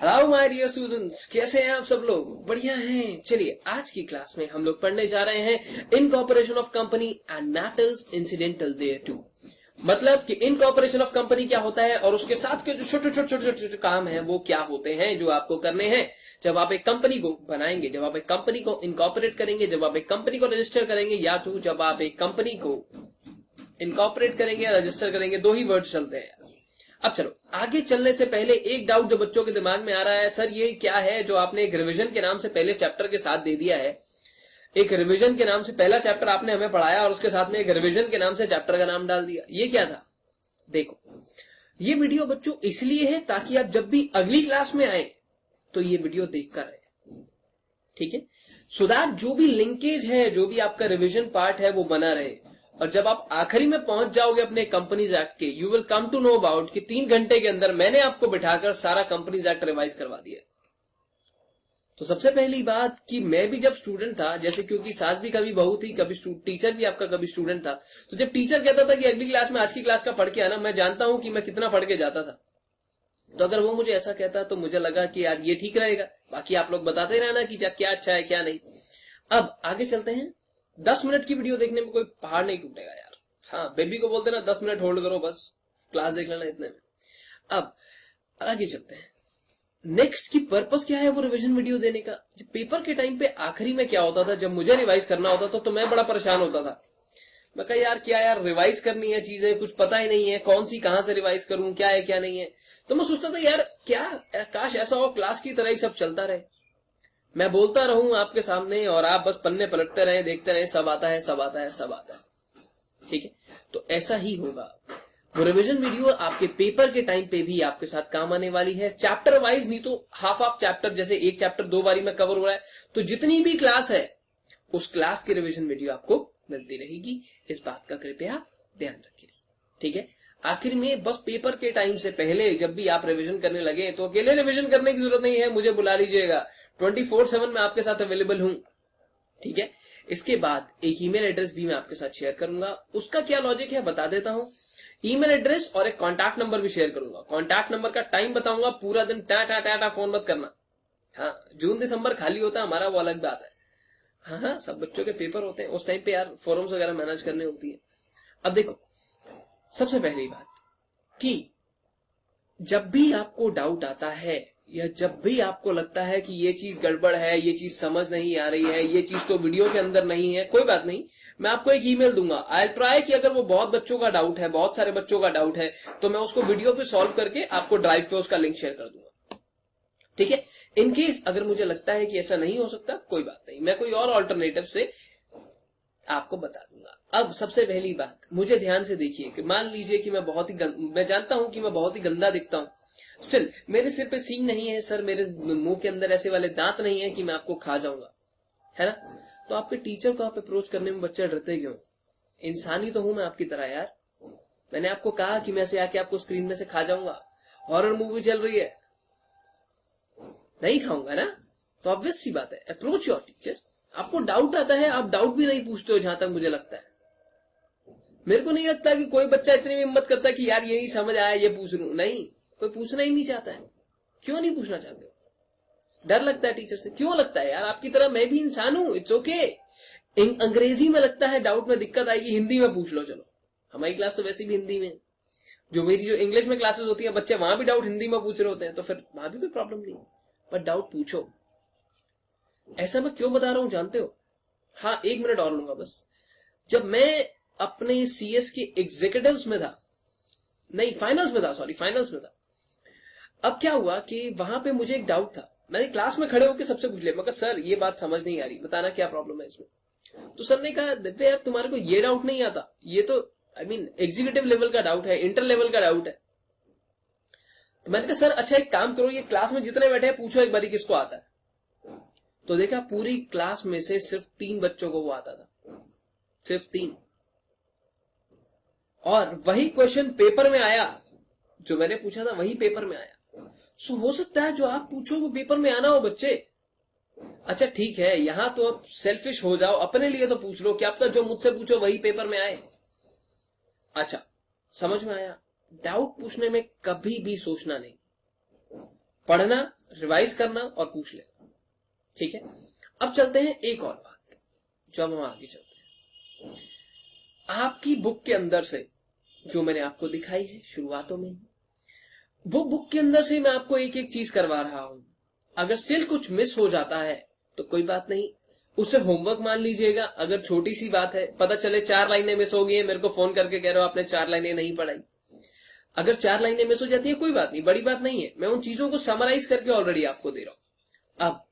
Hello my dear students, कैसे हैं आप सब लोग? बढ़िया हैं। चलिए आज की क्लास में हम लोग पढ़ने जा रहे हैं incorporation of company and matters incidental thereto. मतलब कि इनकॉर्पोरेशन ऑफ कंपनी क्या होता है और उसके साथ के जो छोटे छोटे छोटे काम हैं वो क्या होते हैं जो आपको करने हैं जब आप एक कंपनी को बनाएंगे, जब आप एक कंपनी को इनकॉर्पोरेट करेंगे, जब आप एक कंपनी को रजिस्टर करेंगे, या तो जब आप एक कंपनी को इनकॉर्पोरेट करेंगे या रजिस्टर करेंगे। दो ही वर्ड चलते हैं। अब चलो आगे चलने से पहले एक डाउट जो बच्चों के दिमाग में आ रहा है, सर ये क्या है जो आपने एक रिवीजन के नाम से पहले चैप्टर के साथ दे दिया है। एक रिवीजन के नाम से पहला चैप्टर आपने हमें पढ़ाया और उसके साथ में एक रिवीजन के नाम से चैप्टर का नाम डाल दिया, ये क्या था? देखो, ये वीडियो बच्चों इसलिए है ताकि आप जब भी अगली क्लास में आए तो ये वीडियो देखकर आए, ठीक है? सो दैट जो भी लिंकेज है, जो भी आपका रिवीजन पार्ट है वो बना रहे, और जब आप आखिरी में पहुंच जाओगे अपने कंपनीज एक्ट के, you will come to know about कि 3 घंटे के अंदर मैंने आपको बिठाकर सारा कंपनीज एक्ट रिवाइज करवा दिया। तो सबसे पहली बात कि मैं भी जब स्टूडेंट था, जैसे क्योंकि सास भी कभी बहू थी, कभी टीचर भी आपका कभी स्टूडेंट था, तो जब टीचर कहता था कि अगली क्लास में आज की क्लास का पढ़ के आना, मैं जानता हूं कि मैं कितना पढ़ के जाता था। तो अगर वो मुझे ऐसा कहता तो मुझे लगा कि यार ये ठीक रहेगा, बाकी आप लोग बताते रहना कि क्या अच्छा है क्या नहीं। अब आगे चलते हैं। 10 मिनट की वीडियो देखने में कोई पहाड़ नहीं टूटेगा यार। हाँ, बेबी को बोलते ना 10 मिनट होल्ड करो, बस क्लास देख लेना इतने में। अब आगे चलते हैं। नेक्स्ट की पर्पस क्या है वो रिवीजन वीडियो देने का। जब पेपर के टाइम पे आखिरी में क्या होता था, जब मुझे रिवाइज करना होता था तो मैं बड़ा परेशान होता था। मैं कहा यार क्या यार रिवाइज करनी है चीजें, कुछ पता ही नहीं है कौन सी कहां से रिवाइज करूं, क्या है क्या नहीं है। तो मैं सोचता था यार क्या काश ऐसा हो क्लास की तरह ही सब चलता रहे, मैं बोलता रहूं आपके सामने और आप बस पन्ने पलटते रहे, देखते रहे, सब आता है सब आता है सब आता है, ठीक है? तो ऐसा ही होगा। वो रिवीजन वीडियो आपके पेपर के टाइम पे भी आपके साथ काम आने वाली है, चैप्टर वाइज नहीं तो हाफ चैप्टर, जैसे एक चैप्टर 2 बारी में कवर हो रहा है तो जितनी भी क्लास है उस क्लास की रिवीजन वीडियो आपको मिलती रहेगी। इस बात का कृपया ध्यान रखिए, ठीक है? आखिर में बस पेपर के टाइम से पहले जब भी आप रिवीजन करने लगे तो अकेले रिवीजन करने की जरूरत नहीं है, मुझे बुला लीजिएगा, 24/7 मैं आपके साथ अवेलेबल हूं, ठीक है? इसके बाद एक ईमेल एड्रेस भी मैं आपके साथ शेयर करूंगा। उसका क्या लॉजिक है बता देता हूं। ईमेल एड्रेस और एक कॉन्टैक्ट नंबर भी शेयर करूंगा। कॉन्टैक्ट नंबर का टाइम बताऊंगा, पूरा दिन टा फोन मत करना। हाँ, जून दिसंबर खाली होता है हमारा, वो अलग बात है। हाँ, सब बच्चों के पेपर होते हैं उस टाइम पे यार, फोरम्स वगैरह मैनेज करने होती है। अब देखो, सबसे पहली बात कि जब भी आपको डाउट आता है या जब भी आपको लगता है कि ये चीज गड़बड़ है, ये चीज समझ नहीं आ रही है, ये चीज तो वीडियो के अंदर नहीं है, कोई बात नहीं, मैं आपको एक ईमेल दूंगा। आई ट्राई कि अगर वो बहुत बच्चों का डाउट है, बहुत सारे बच्चों का डाउट है, तो मैं उसको वीडियो पे सॉल्व करके आपको ड्राइव पे उसका लिंक शेयर कर दूंगा, ठीक है? इनकेस अगर मुझे लगता है कि ऐसा नहीं हो सकता, कोई बात नहीं, मैं कोई और ऑल्टरनेटिव से आपको बता दूंगा। अब सबसे पहली बात, मुझे ध्यान से देखिए कि मान लीजिए कि मैं जानता हूं कि मैं बहुत ही गंदा दिखता हूं, स्टिल मेरे सिर पे सींग नहीं है सर, मेरे मुंह के अंदर ऐसे वाले दांत नहीं है कि मैं आपको खा जाऊंगा, है ना? तो आपके टीचर को आप अप्रोच करने में बच्चे डरते क्यों? इंसानी तो हूं मैं आपकी तरह यार। मैंने आपको कहा कि मैं से आके आपको स्क्रीन में से खा जाऊंगा? हॉरर मूवी चल रही है, नहीं खाऊंगा ना? तो ऑब्वियस सी बात है, अप्रोच योर टीचर। आपको डाउट आता है, आप डाउट भी नहीं पूछते हो, जहां तक मुझे लगता है। मेरे को नहीं लगता कि कोई बच्चा इतनी भी हिम्मत करता है कि यार ये नहीं समझ आया ये पूछ लूं। नहीं, कोई पूछना ही नहीं चाहता है। क्यों नहीं पूछना चाहते हो? डर लगता है टीचर से? क्यों लगता है यार? आपकी तरह मैं भी इंसान हूं, इट्स ओके। अंग्रेजी में लगता है डाउट में दिक्कत आएगी, हिंदी में पूछ लो। चलो, हमारी क्लास तो वैसे भी हिंदी में, जो इंग्लिश में क्लासेस होती है बच्चे वहां भी डाउट हिंदी में पूछ रहे होते हैं, तो फिर वहां भी कोई प्रॉब्लम नहीं, पर डाउट पूछो। ऐसा मैं क्यों बता रहा हूं जानते हो? हाँ, 1 मिनट और लूंगा बस। जब मैं अपने सीएस के एग्जीक्यूटिव्स में था, नहीं फाइनल्स में था, सॉरी फाइनल्स में था, अब क्या हुआ कि वहां पे मुझे एक डाउट था। मैंने क्लास में खड़े होकर सबसे पूछ लिया, मैं कहा सर ये बात समझ नहीं आ रही, बताना क्या प्रॉब्लम है इसमें। तो सर ने कहा दिव्य यार तुम्हारे को ये डाउट नहीं आता, ये तो एग्जीक्यूटिव लेवल का डाउट है, इंटर लेवल का डाउट है। तो मैंने कहा सर अच्छा एक काम करो, ये क्लास में जितने बैठे हैं पूछो एक बारी किसको आता है। तो देखा पूरी क्लास में से सिर्फ 3 बच्चों को वो आता था, सिर्फ 3। और वही क्वेश्चन पेपर में आया, जो मैंने पूछा था वही पेपर में आया। सो हो सकता है जो आप पूछो वो पेपर में आना हो बच्चे। अच्छा ठीक है, यहां तो अब सेल्फिश हो जाओ, अपने लिए तो पूछ लो, क्या पता जो मुझसे पूछो वही पेपर में आए। अच्छा, समझ में आया? डाउट पूछने में कभी भी सोचना नहीं, पढ़ना, रिवाइज करना और पूछ लेना। ठीक है, अब चलते हैं एक और बात, जो अब हम आगे चलते हैं। आपकी बुक के अंदर से जो मैंने आपको दिखाई है शुरुआतों में, वो बुक के अंदर से मैं आपको एक एक चीज करवा रहा हूं। अगर स्टिल कुछ मिस हो जाता है तो कोई बात नहीं, उसे होमवर्क मान लीजिएगा। अगर छोटी सी बात है, पता चले 4 लाइनें मिस हो गई है, मेरे को फोन करके कह रहे हो आपने 4 लाइनें नहीं पढ़ाई। अगर 4 लाइनें मिस हो जाती है कोई बात नहीं, बड़ी बात नहीं है, मैं उन चीजों को समराइज करके ऑलरेडी आपको दे रहा हूं। अब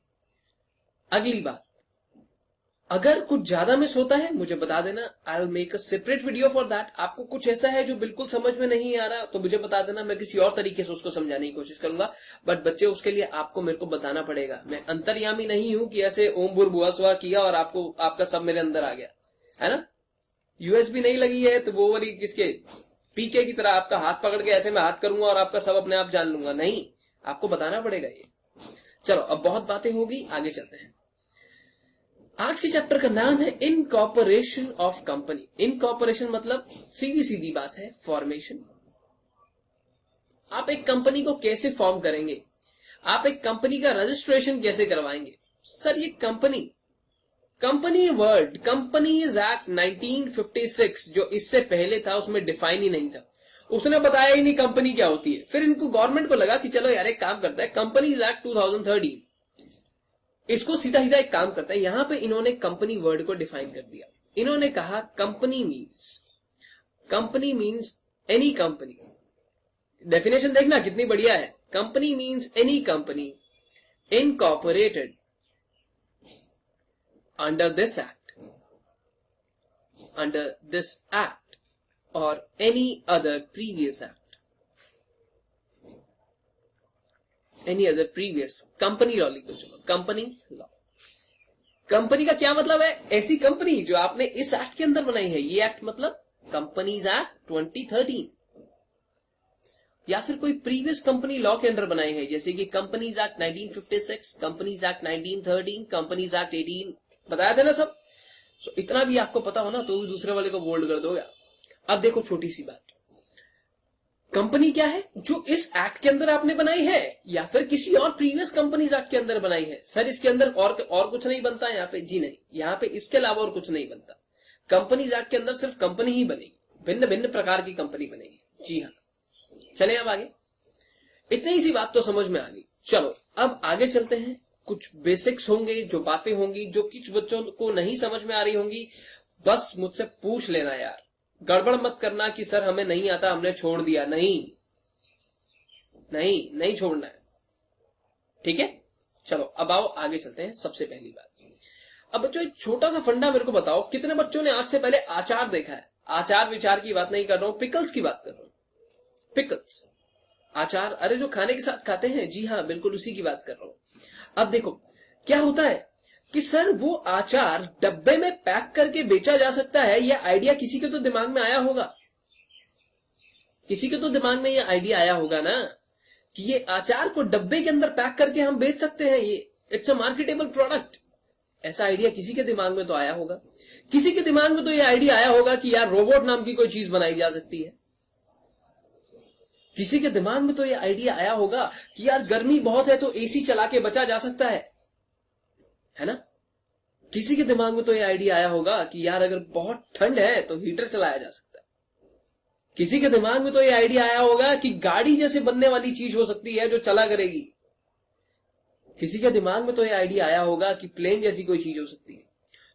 अगली बात, अगर कुछ ज्यादा मिस होता है मुझे बता देना, I will make a separate video for that. आपको कुछ ऐसा है जो बिल्कुल समझ में नहीं आ रहा तो मुझे बता देना, मैं किसी और तरीके से उसको समझाने की कोशिश करूंगा। बट बच्चे, उसके लिए आपको मेरे को बताना पड़ेगा। मैं अंतर्यामी नहीं हूं कि ऐसे ओम भूर्भुवः स्वः किया और आपको आपका सब मेरे अंदर आ गया, है ना। यूएसबी नहीं लगी है तो वो वाली किसके पीके की तरह आपका हाथ पकड़ के ऐसे मैं हाथ करूंगा और आपका सब अपने आप जान लूंगा, नहीं, आपको बताना पड़ेगा ये। चलो, अब बहुत बातें होगी, आगे चलते हैं। आज के चैप्टर का नाम है इनकॉर्पोरेशन ऑफ कंपनी। इनकॉर्पोरेशन मतलब सीधी सीधी बात है, फॉर्मेशन। आप एक कंपनी को कैसे फॉर्म करेंगे, आप एक कंपनी का रजिस्ट्रेशन कैसे करवाएंगे। सर, ये कंपनी वर्ड, कंपनीज एक्ट 1956 जो इससे पहले था उसमें डिफाइन ही नहीं था, उसने बताया ही नहीं कंपनी क्या होती है। फिर इनको गवर्नमेंट को लगा कि चलो यार एक काम करता है, कंपनीज एक्ट 2013 इसको सीधा सीधा एक काम करता है। यहां पे इन्होंने कंपनी वर्ड को डिफाइन कर दिया। इन्होंने कहा company means any company. Definition देखना कितनी बढ़िया है। Company means any company incorporated under this act or any other previous act, any other previous company law लिख दो। चलो, कंपनी लॉ। कंपनी का क्या मतलब है? ऐसी कंपनी जो आपने इस एक्ट के अंदर बनाई है। ये एक्ट मतलब कंपनीज एक्ट 2013, या फिर कोई प्रीवियस कंपनी लॉ के अंदर बनाई है, जैसे कि companies act 1956, companies act 1913, companies act 18। बताया था ना सब। इतना भी आपको पता हो ना तो भी दूसरे वाले को बोल्ड कर दोगे। अब देखो, छोटी सी बात, कंपनी क्या है? जो इस एक्ट के अंदर आपने बनाई है या फिर किसी और प्रीवियस कंपनीज एक्ट के अंदर बनाई है। सर, इसके अंदर और कुछ नहीं बनता यहाँ पे? जी नहीं, यहाँ पे इसके अलावा और कुछ नहीं बनता। कंपनीज एक्ट के अंदर सिर्फ कंपनी ही बनेगी, भिन्न भिन्न प्रकार की कंपनी बनेगी। जी हाँ, चले अब आगे। इतनी सी बात तो समझ में आ गई। चलो अब आगे चलते हैं। कुछ बेसिक्स होंगे, जो बातें होंगी जो कुछ बच्चों को नहीं समझ में आ रही होंगी, बस मुझसे पूछ लेना यार। गड़बड़ मत करना कि सर हमें नहीं आता, हमने छोड़ दिया। नहीं छोड़ना है, ठीक है। चलो अब आओ आगे चलते हैं। सबसे पहली बात, अब बच्चों एक छोटा सा फंडा मेरे को बताओ, कितने बच्चों ने आज से पहले आचार देखा है? आचार विचार की बात नहीं कर रहा हूं, पिकल्स की बात कर रहा हूं। पिकल्स, आचार, अरे जो खाने के साथ खाते हैं, जी हाँ बिल्कुल उसी की बात कर रहा हूं। अब देखो क्या होता है कि सर वो आचार डब्बे में पैक करके बेचा जा सकता है। यह आइडिया किसी के तो दिमाग में आया होगा, किसी के तो दिमाग में यह आइडिया आया होगा ना कि ये आचार को डब्बे के अंदर पैक करके हम बेच सकते हैं, ये इट्स अ मार्केटेबल प्रोडक्ट। ऐसा आइडिया किसी के दिमाग में तो आया होगा। किसी के दिमाग में तो यह आइडिया आया होगा कि यार रोबोट नाम की कोई चीज बनाई जा सकती है। किसी के दिमाग में तो यह आइडिया आया होगा कि यार गर्मी बहुत है तो एसी चला के बचा जा सकता है ना। किसी के दिमाग में तो यह आइडिया आया होगा कि यार अगर बहुत ठंड है तो हीटर चलाया जा सकता है। किसी के दिमाग में तो यह आइडिया आया होगा कि गाड़ी जैसे बनने वाली चीज हो सकती है जो चला करेगी। किसी के दिमाग में तो यह आइडिया आया होगा कि प्लेन जैसी कोई चीज हो सकती है।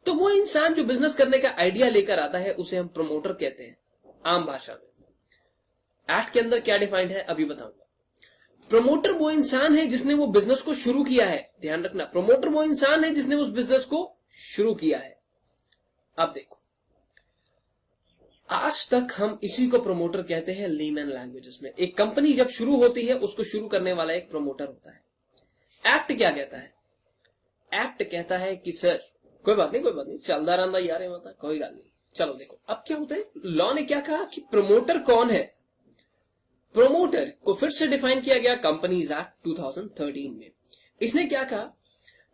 तो वो इंसान जो बिजनेस करने का आइडिया लेकर आता है उसे हम प्रमोटर कहते हैं आम भाषा में। एक्ट के अंदर क्या डिफाइंड है अभी बताऊंगा। प्रमोटर वो इंसान है जिसने वो बिजनेस को शुरू किया है। ध्यान रखना, प्रमोटर वो इंसान है जिसने उस बिजनेस को शुरू किया है। अब देखो, आज तक हम इसी को प्रमोटर कहते हैं लेमैन लैंग्वेजेस में। एक कंपनी जब शुरू होती है उसको शुरू करने वाला एक प्रमोटर होता है। एक्ट क्या कहता है? एक्ट कहता है कि सर कोई बात नहीं चलता रहता यार, मतलब कोई गल नहीं। चलो देखो अब क्या होता है, लॉ ने क्या कहा कि प्रमोटर कौन है। प्रोमोटर को फिर से डिफाइन किया गया कंपनीज एक्ट 2013 में। इसने क्या कहा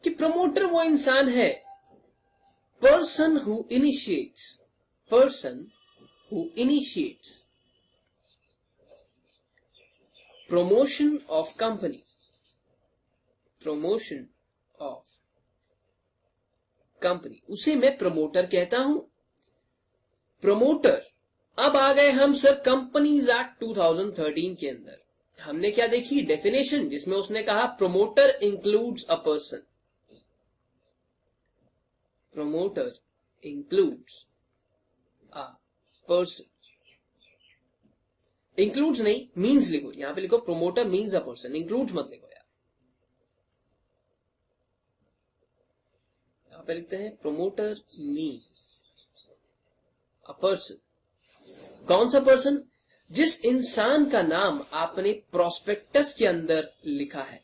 कि प्रमोटर वो इंसान है, person who initiates promotion of company promotion of company, उसे मैं प्रमोटर कहता हूं। प्रमोटर। अब आ गए हम सर कंपनीज एक्ट 2013 के अंदर। हमने क्या देखी? डेफिनेशन, जिसमें उसने कहा promoter includes a person. Promoter includes a person. Includes नहीं, मीन्स लिखो, यहां पे लिखो promoter means a person, includes मत लिखो यार। यहां पे लिखते हैं प्रोमोटर मीन्स अ पर्सन। कौन सा पर्सन? जिस इंसान का नाम आपने प्रोस्पेक्टस के अंदर लिखा है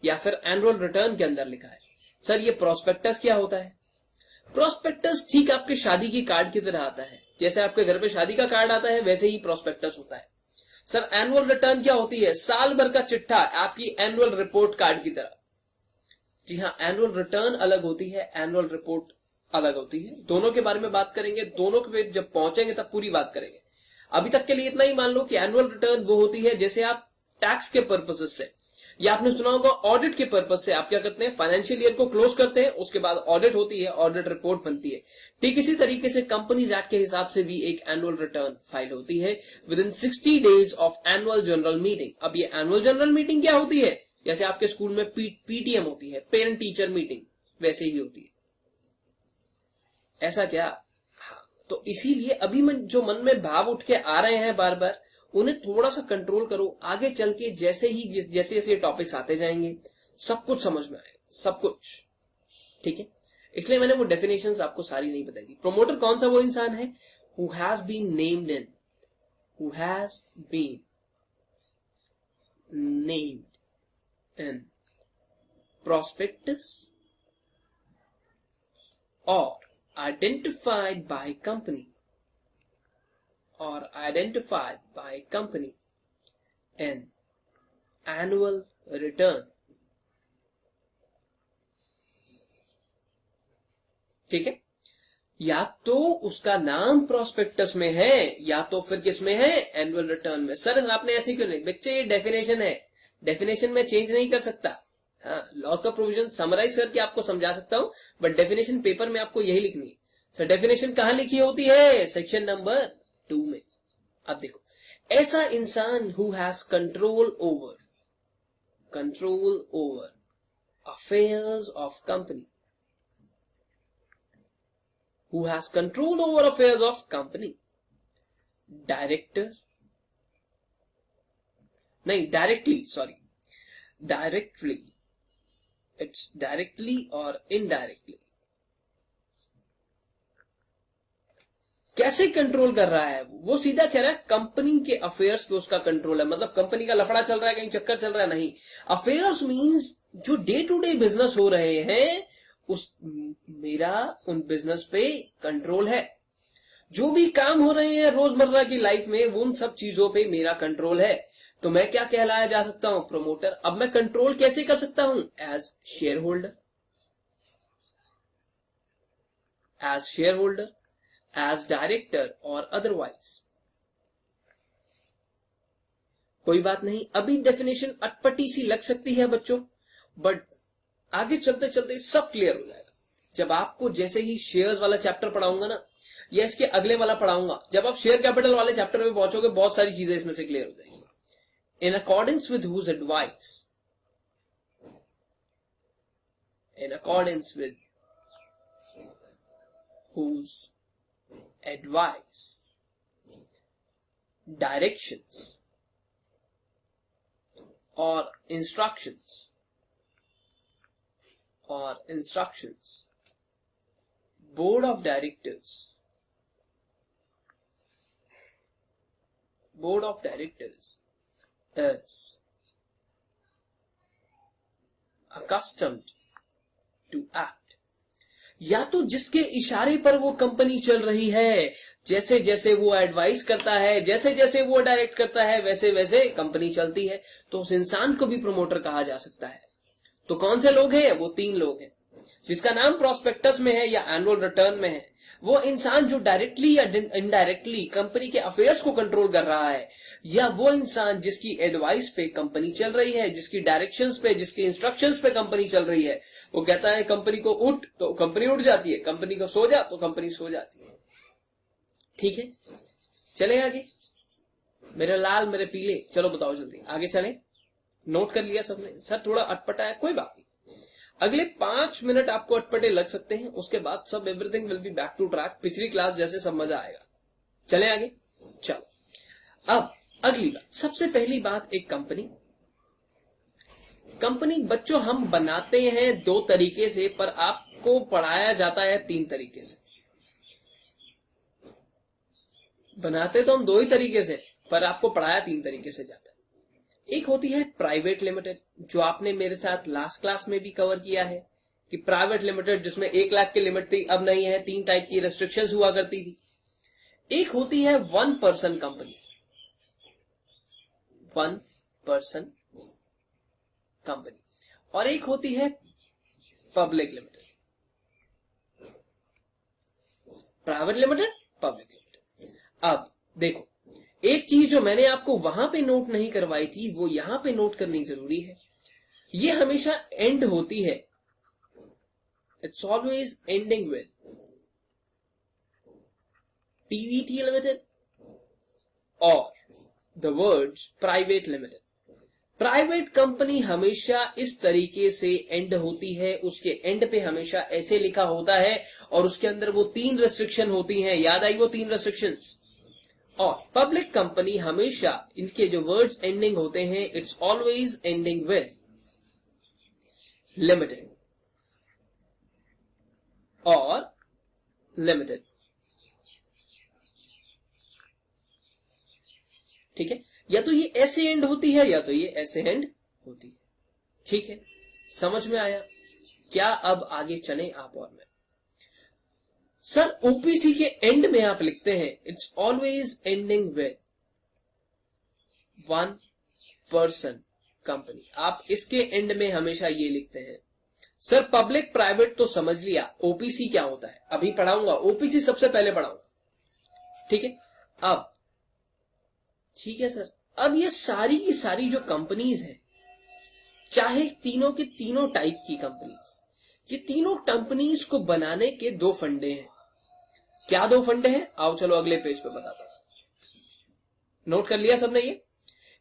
या फिर एनुअल रिटर्न के अंदर लिखा है। सर ये प्रोस्पेक्टस क्या होता है? प्रोस्पेक्टस ठीक आपके शादी की कार्ड की तरह आता है। जैसे आपके घर पे शादी का कार्ड आता है वैसे ही प्रोस्पेक्टस होता है। सर एनुअल रिटर्न क्या होती है? साल भर का चिट्ठा, आपकी एनुअल रिपोर्ट कार्ड की तरह। जी हाँ, एनुअल रिटर्न अलग होती है, एनुअल रिपोर्ट अलग होती है। दोनों के बारे में बात करेंगे, दोनों के जब पहुंचेंगे तब पूरी बात करेंगे। अभी तक के लिए इतना ही मान लो कि एनुअल रिटर्न वो होती है जैसे आप टैक्स के पर्पसेस से, या आपने सुना होगा ऑडिट के पर्पस से आप क्या करते हैं, फाइनेंशियल ईयर को क्लोज करते हैं, उसके बाद ऑडिट होती है, ऑडिट रिपोर्ट बनती है। ठीक इसी तरीके से कंपनीज एक्ट के हिसाब से भी एक एनुअल रिटर्न फाइल होती है with in 60 days of annual general meeting. अब ये एनुअल जनरल मीटिंग क्या होती है? जैसे आपके स्कूल में पीटीएम होती है, पेरेंट टीचर मीटिंग, वैसे ही होती है। ऐसा क्या? हाँ, तो इसीलिए अभी जो मन में भाव उठ के आ रहे हैं बार बार, उन्हें थोड़ा सा कंट्रोल करो। आगे चल के जैसे जैसे टॉपिक्स आते जाएंगे सब कुछ समझ में आएगा, सब कुछ। ठीक है, इसलिए मैंने वो डेफिनेशंस आपको सारी नहीं बताई थी। प्रोमोटर कौन सा वो इंसान है? Who has been named in prospectus or identified by company in annual return। ठीक है, या तो उसका नाम प्रोस्पेक्टस में है या तो फिर किस में है? एनुअल रिटर्न में। सर आपने ऐसे क्यों नहीं? बच्चे ये डेफिनेशन है, डेफिनेशन में चेंज नहीं कर सकता। हाँ, लॉ का प्रोविजन समराइज करके आपको समझा सकता हूं, बट डेफिनेशन पेपर में आपको यही लिखनी है। सर डेफिनेशन कहां लिखी होती है? सेक्शन नंबर 2 में। अब देखो, ऐसा इंसान who has control over affairs of company, who has control over affairs of company, directly it's directly or indirectly। कैसे कंट्रोल कर रहा है? वो सीधा कह रहा है कंपनी के अफेयर्स पे उसका कंट्रोल है। मतलब कंपनी का लफड़ा चल रहा है, कहीं चक्कर चल रहा है, नहीं। अफेयर्स मींस जो डे टू डे बिजनेस हो रहे हैं मेरा उन बिजनेस पे कंट्रोल है। जो भी काम हो रहे हैं रोजमर्रा की लाइफ में, वो उन सब चीजों पे मेरा कंट्रोल है। तो मैं क्या कहलाया जा सकता हूं? प्रमोटर। अब मैं कंट्रोल कैसे कर सकता हूं? As shareholder, as director और अदरवाइज। कोई बात नहीं, अभी डेफिनेशन अटपटी सी लग सकती है बच्चों, बट आगे चलते चलते सब क्लियर हो जाएगा। जब आपको जैसे ही शेयर्स वाला चैप्टर पढ़ाऊंगा ना, या इसके अगले वाला पढ़ाऊंगा, जब आप शेयर कैपिटल वाले चैप्टर पे पहुंचोगे बहुत सारी चीजें इसमें से क्लियर हो जाएंगी। In accordance with whose advice, directions और instructions board of directors is accustomed to act। या तो जिसके इशारे पर वो कंपनी चल रही है, जैसे जैसे वो एडवाइस करता है, जैसे जैसे वो डायरेक्ट करता है, वैसे वैसे कंपनी चलती है, तो उस इंसान को भी प्रमोटर कहा जा सकता है। तो कौन से लोग हैं? वो 3 लोग हैं। जिसका नाम प्रोस्पेक्टस में है या एनुअल रिटर्न में है, वो इंसान जो डायरेक्टली या इनडायरेक्टली कंपनी के अफेयर्स को कंट्रोल कर रहा है, या वो इंसान जिसकी एडवाइस पे कंपनी चल रही है, जिसकी डायरेक्शंस पे, जिसकी इंस्ट्रक्शंस पे कंपनी चल रही है, वो कहता है कंपनी को उठ तो कंपनी उठ जाती है, कंपनी को सो जा तो कंपनी सो जाती है। ठीक है, चले आगे। मेरे लाल मेरे पीले, चलो बताओ जल्दी आगे चले। नोट कर लिया सबने? सर थोड़ा अटपटा है, कोई बात नहीं, अगले 5 मिनट आपको अटपटे लग सकते हैं, उसके बाद सब everything will be back to track, पिछली क्लास जैसे सब मजा आएगा। चले आगे। चलो अब अगली बात, सबसे पहली बात, एक कंपनी बच्चों हम बनाते हैं 2 तरीके से, पर आपको पढ़ाया जाता है 3 तरीके से। बनाते तो हम 2 ही तरीके से, पर आपको पढ़ाया 3 तरीके से जाता है। एक होती है प्राइवेट लिमिटेड, जो आपने मेरे साथ लास्ट क्लास में भी कवर किया है कि प्राइवेट लिमिटेड जिसमें 1 लाख की लिमिट थी, अब नहीं है, 3 टाइप की रेस्ट्रिक्शंस हुआ करती थी। एक होती है 1 पर्सन कंपनी, 1 पर्सन कंपनी, और एक होती है public limited. Private limited, public limited. अब देखो, एक चीज जो मैंने आपको वहां पे नोट नहीं करवाई थी, वो यहां पे नोट करनी जरूरी है। ये हमेशा एंड होती है, it's always ending with PVT limited और the words private limited. Private company हमेशा इस तरीके से एंड होती है, उसके एंड पे हमेशा ऐसे लिखा होता है, और उसके अंदर वो 3 रेस्ट्रिक्शन होती हैं, याद आई वो 3 रेस्ट्रिक्शंस। और पब्लिक कंपनी हमेशा इनके जो वर्ड्स एंडिंग होते हैं, it's always ending with limited और लिमिटेड। ठीक है, या तो ये ऐसे एंड होती है या तो ये ऐसे एंड होती है। ठीक है, समझ में आया क्या? अब आगे चले आप और मैं। सर ओपीसी के एंड में आप लिखते हैं it's always ending with 1 person company, आप इसके एंड में हमेशा ये लिखते हैं। सर पब्लिक प्राइवेट तो समझ लिया, ओपीसी क्या होता है अभी पढ़ाऊंगा, ओपीसी सबसे पहले पढ़ाऊंगा। ठीक है, अब ठीक है सर, अब ये सारी की सारी जो कंपनीज हैं, चाहे तीनों के तीनों टाइप की कंपनीज, ये तीनों कंपनीज को बनाने के 2 फंडे हैं। क्या 2 फंडे हैं? आओ चलो अगले पेज पे बताता हूं। नोट कर लिया सबने? ये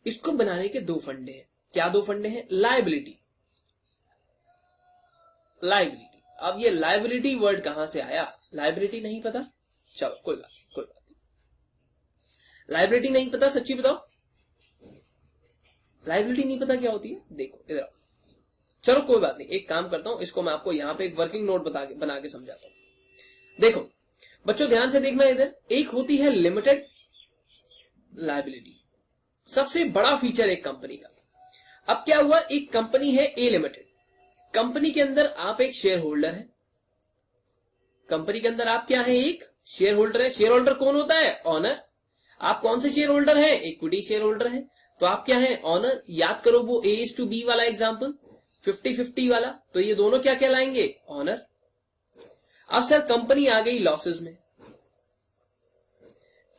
इसको बनाने के 2 फंडे हैं। क्या 2 फंडे हैं? Liability, liability. अब ये लायबिलिटी वर्ड कहां से आया? लायबिलिटी नहीं पता? चलो कोई बात नहीं, कोई बात नहीं। लायबिलिटी नहीं पता, सच्ची बताओ, लायबिलिटी नहीं पता क्या होती है? देखो इधर आओ, चलो कोई बात नहीं, एक काम करता हूं, इसको मैं आपको यहां पे एक वर्किंग नोट बना के समझाता हूं। देखो बच्चों ध्यान से देखना, इधर एक होती है लिमिटेड लायबिलिटी, सबसे बड़ा फीचर एक कंपनी का। अब क्या हुआ, एक कंपनी है ए लिमिटेड, कंपनी के अंदर आप एक शेयर होल्डर है, कंपनी के अंदर आप क्या है? एक शेयर होल्डर है। शेयर होल्डर कौन होता है? ऑनर। आप कौन से शेयर होल्डर हैं? इक्विटी शेयर होल्डर है, तो आप क्या है? ऑनर। याद करो वो A:B वाला एग्जाम्पल, 50-50 वाला, तो ये दोनों क्या कहलाएंगे? ऑनर। अब सर कंपनी आ गई लॉसेस में,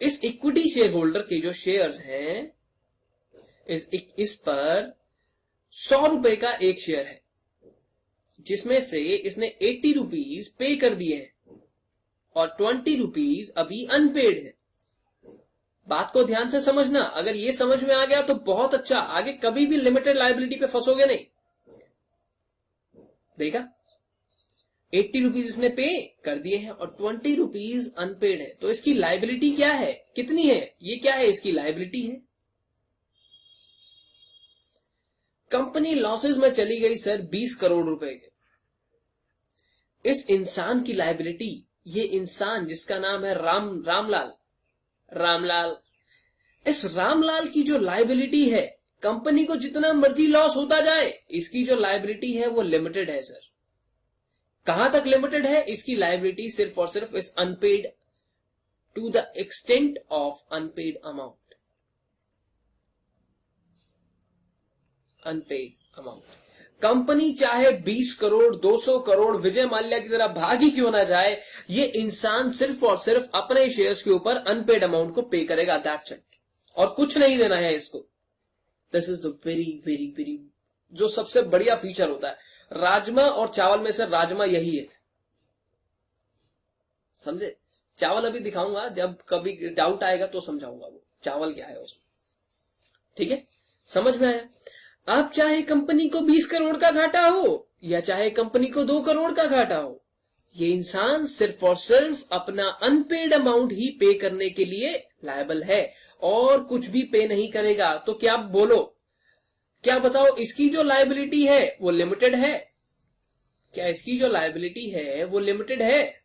इस इक्विटी शेयर होल्डर के जो शेयर्स हैं, इस पर 100 रुपए का एक शेयर है, जिसमें से इसने 80 रुपीज पे कर दिए हैं और 20 रुपीज अभी अनपेड है। बात को ध्यान से समझना, अगर ये समझ में आ गया तो बहुत अच्छा, आगे कभी भी लिमिटेड लायबिलिटी पे फंसोगे नहीं। देखा, 80 रुपीज इसने पे कर दिए हैं और 20 रुपीज अनपेड है, तो इसकी लायबिलिटी क्या है? कितनी है? ये क्या है? इसकी लायबिलिटी है। कंपनी लॉसेस में चली गई सर 20 करोड़ रुपए के, इस इंसान की लायबिलिटी, ये इंसान जिसका नाम है रामलाल, इस रामलाल की जो लायबिलिटी है, कंपनी को जितना मर्जी लॉस होता जाए, इसकी जो लायबिलिटी है वो लिमिटेड है सर। कहां तक लिमिटेड है? इसकी लायबिलिटी सिर्फ और सिर्फ इस unpaid, to the extent of unpaid amount, unpaid amount. Company चाहे 20 करोड़ 200 करोड़ विजय माल्या की तरह भागी क्यों ना जाए, ये इंसान सिर्फ और सिर्फ अपने शेयर्स के ऊपर अनपेड अमाउंट को पे करेगा, दैट्स इट, और कुछ नहीं देना है इसको। This is the very very very जो सबसे बढ़िया फीचर होता है। राजमा और चावल में से राजमा यही है, समझे। चावल अभी दिखाऊंगा, जब कभी डाउट आएगा तो समझाऊंगा वो चावल क्या है उसमें, ठीक है। समझ में आया। आप चाहे कंपनी को 20 करोड़ का घाटा हो या चाहे कंपनी को 2 करोड़ का घाटा हो, ये इंसान सिर्फ और सिर्फ अपना अनपेड अमाउंट ही पे करने के लिए लायबल है और कुछ भी पे नहीं करेगा। तो क्या बोलो, क्या बताओ, इसकी जो लायबिलिटी है वो लिमिटेड है? क्या इसकी जो लायबिलिटी है वो लिमिटेड है?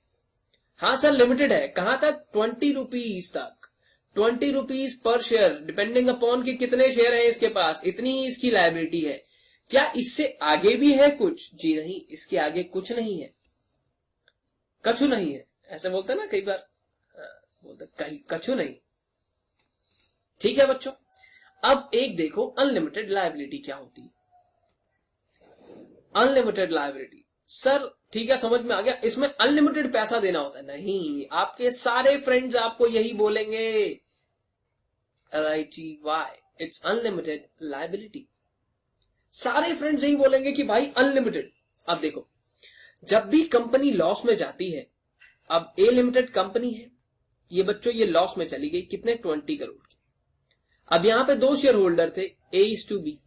हाँ सर लिमिटेड है। कहां तक? 20 रुपीज तक, 20 rupees per share, depending upon कि कितने शेयर है इसके पास, इतनी इसकी लायबिलिटी है। क्या इससे आगे भी है कुछ? जी नहीं, इसके आगे कुछ नहीं है, कछु नहीं है। ऐसे बोलते ना कई बार, बोलते कहीं कछु नहीं। ठीक है बच्चों, अब एक देखो अनलिमिटेड लायबिलिटी क्या होती है। अनलिमिटेड लायबिलिटी, सर ठीक है समझ में आ गया, इसमें अनलिमिटेड पैसा देना होता है। नहीं, आपके सारे फ्रेंड्स आपको यही बोलेंगे, LITY, इट्स अनलिमिटेड लायबिलिटी। सारे फ्रेंड्स यही बोलेंगे कि भाई अनलिमिटेड। अब देखो, जब भी कंपनी लॉस में जाती है, अब ए लिमिटेड कंपनी है, ये बच्चों ये लॉस में चली गई, कितने? 20 करोड़ की। अब यहां पे 2 शेयर होल्डर थे, A/B,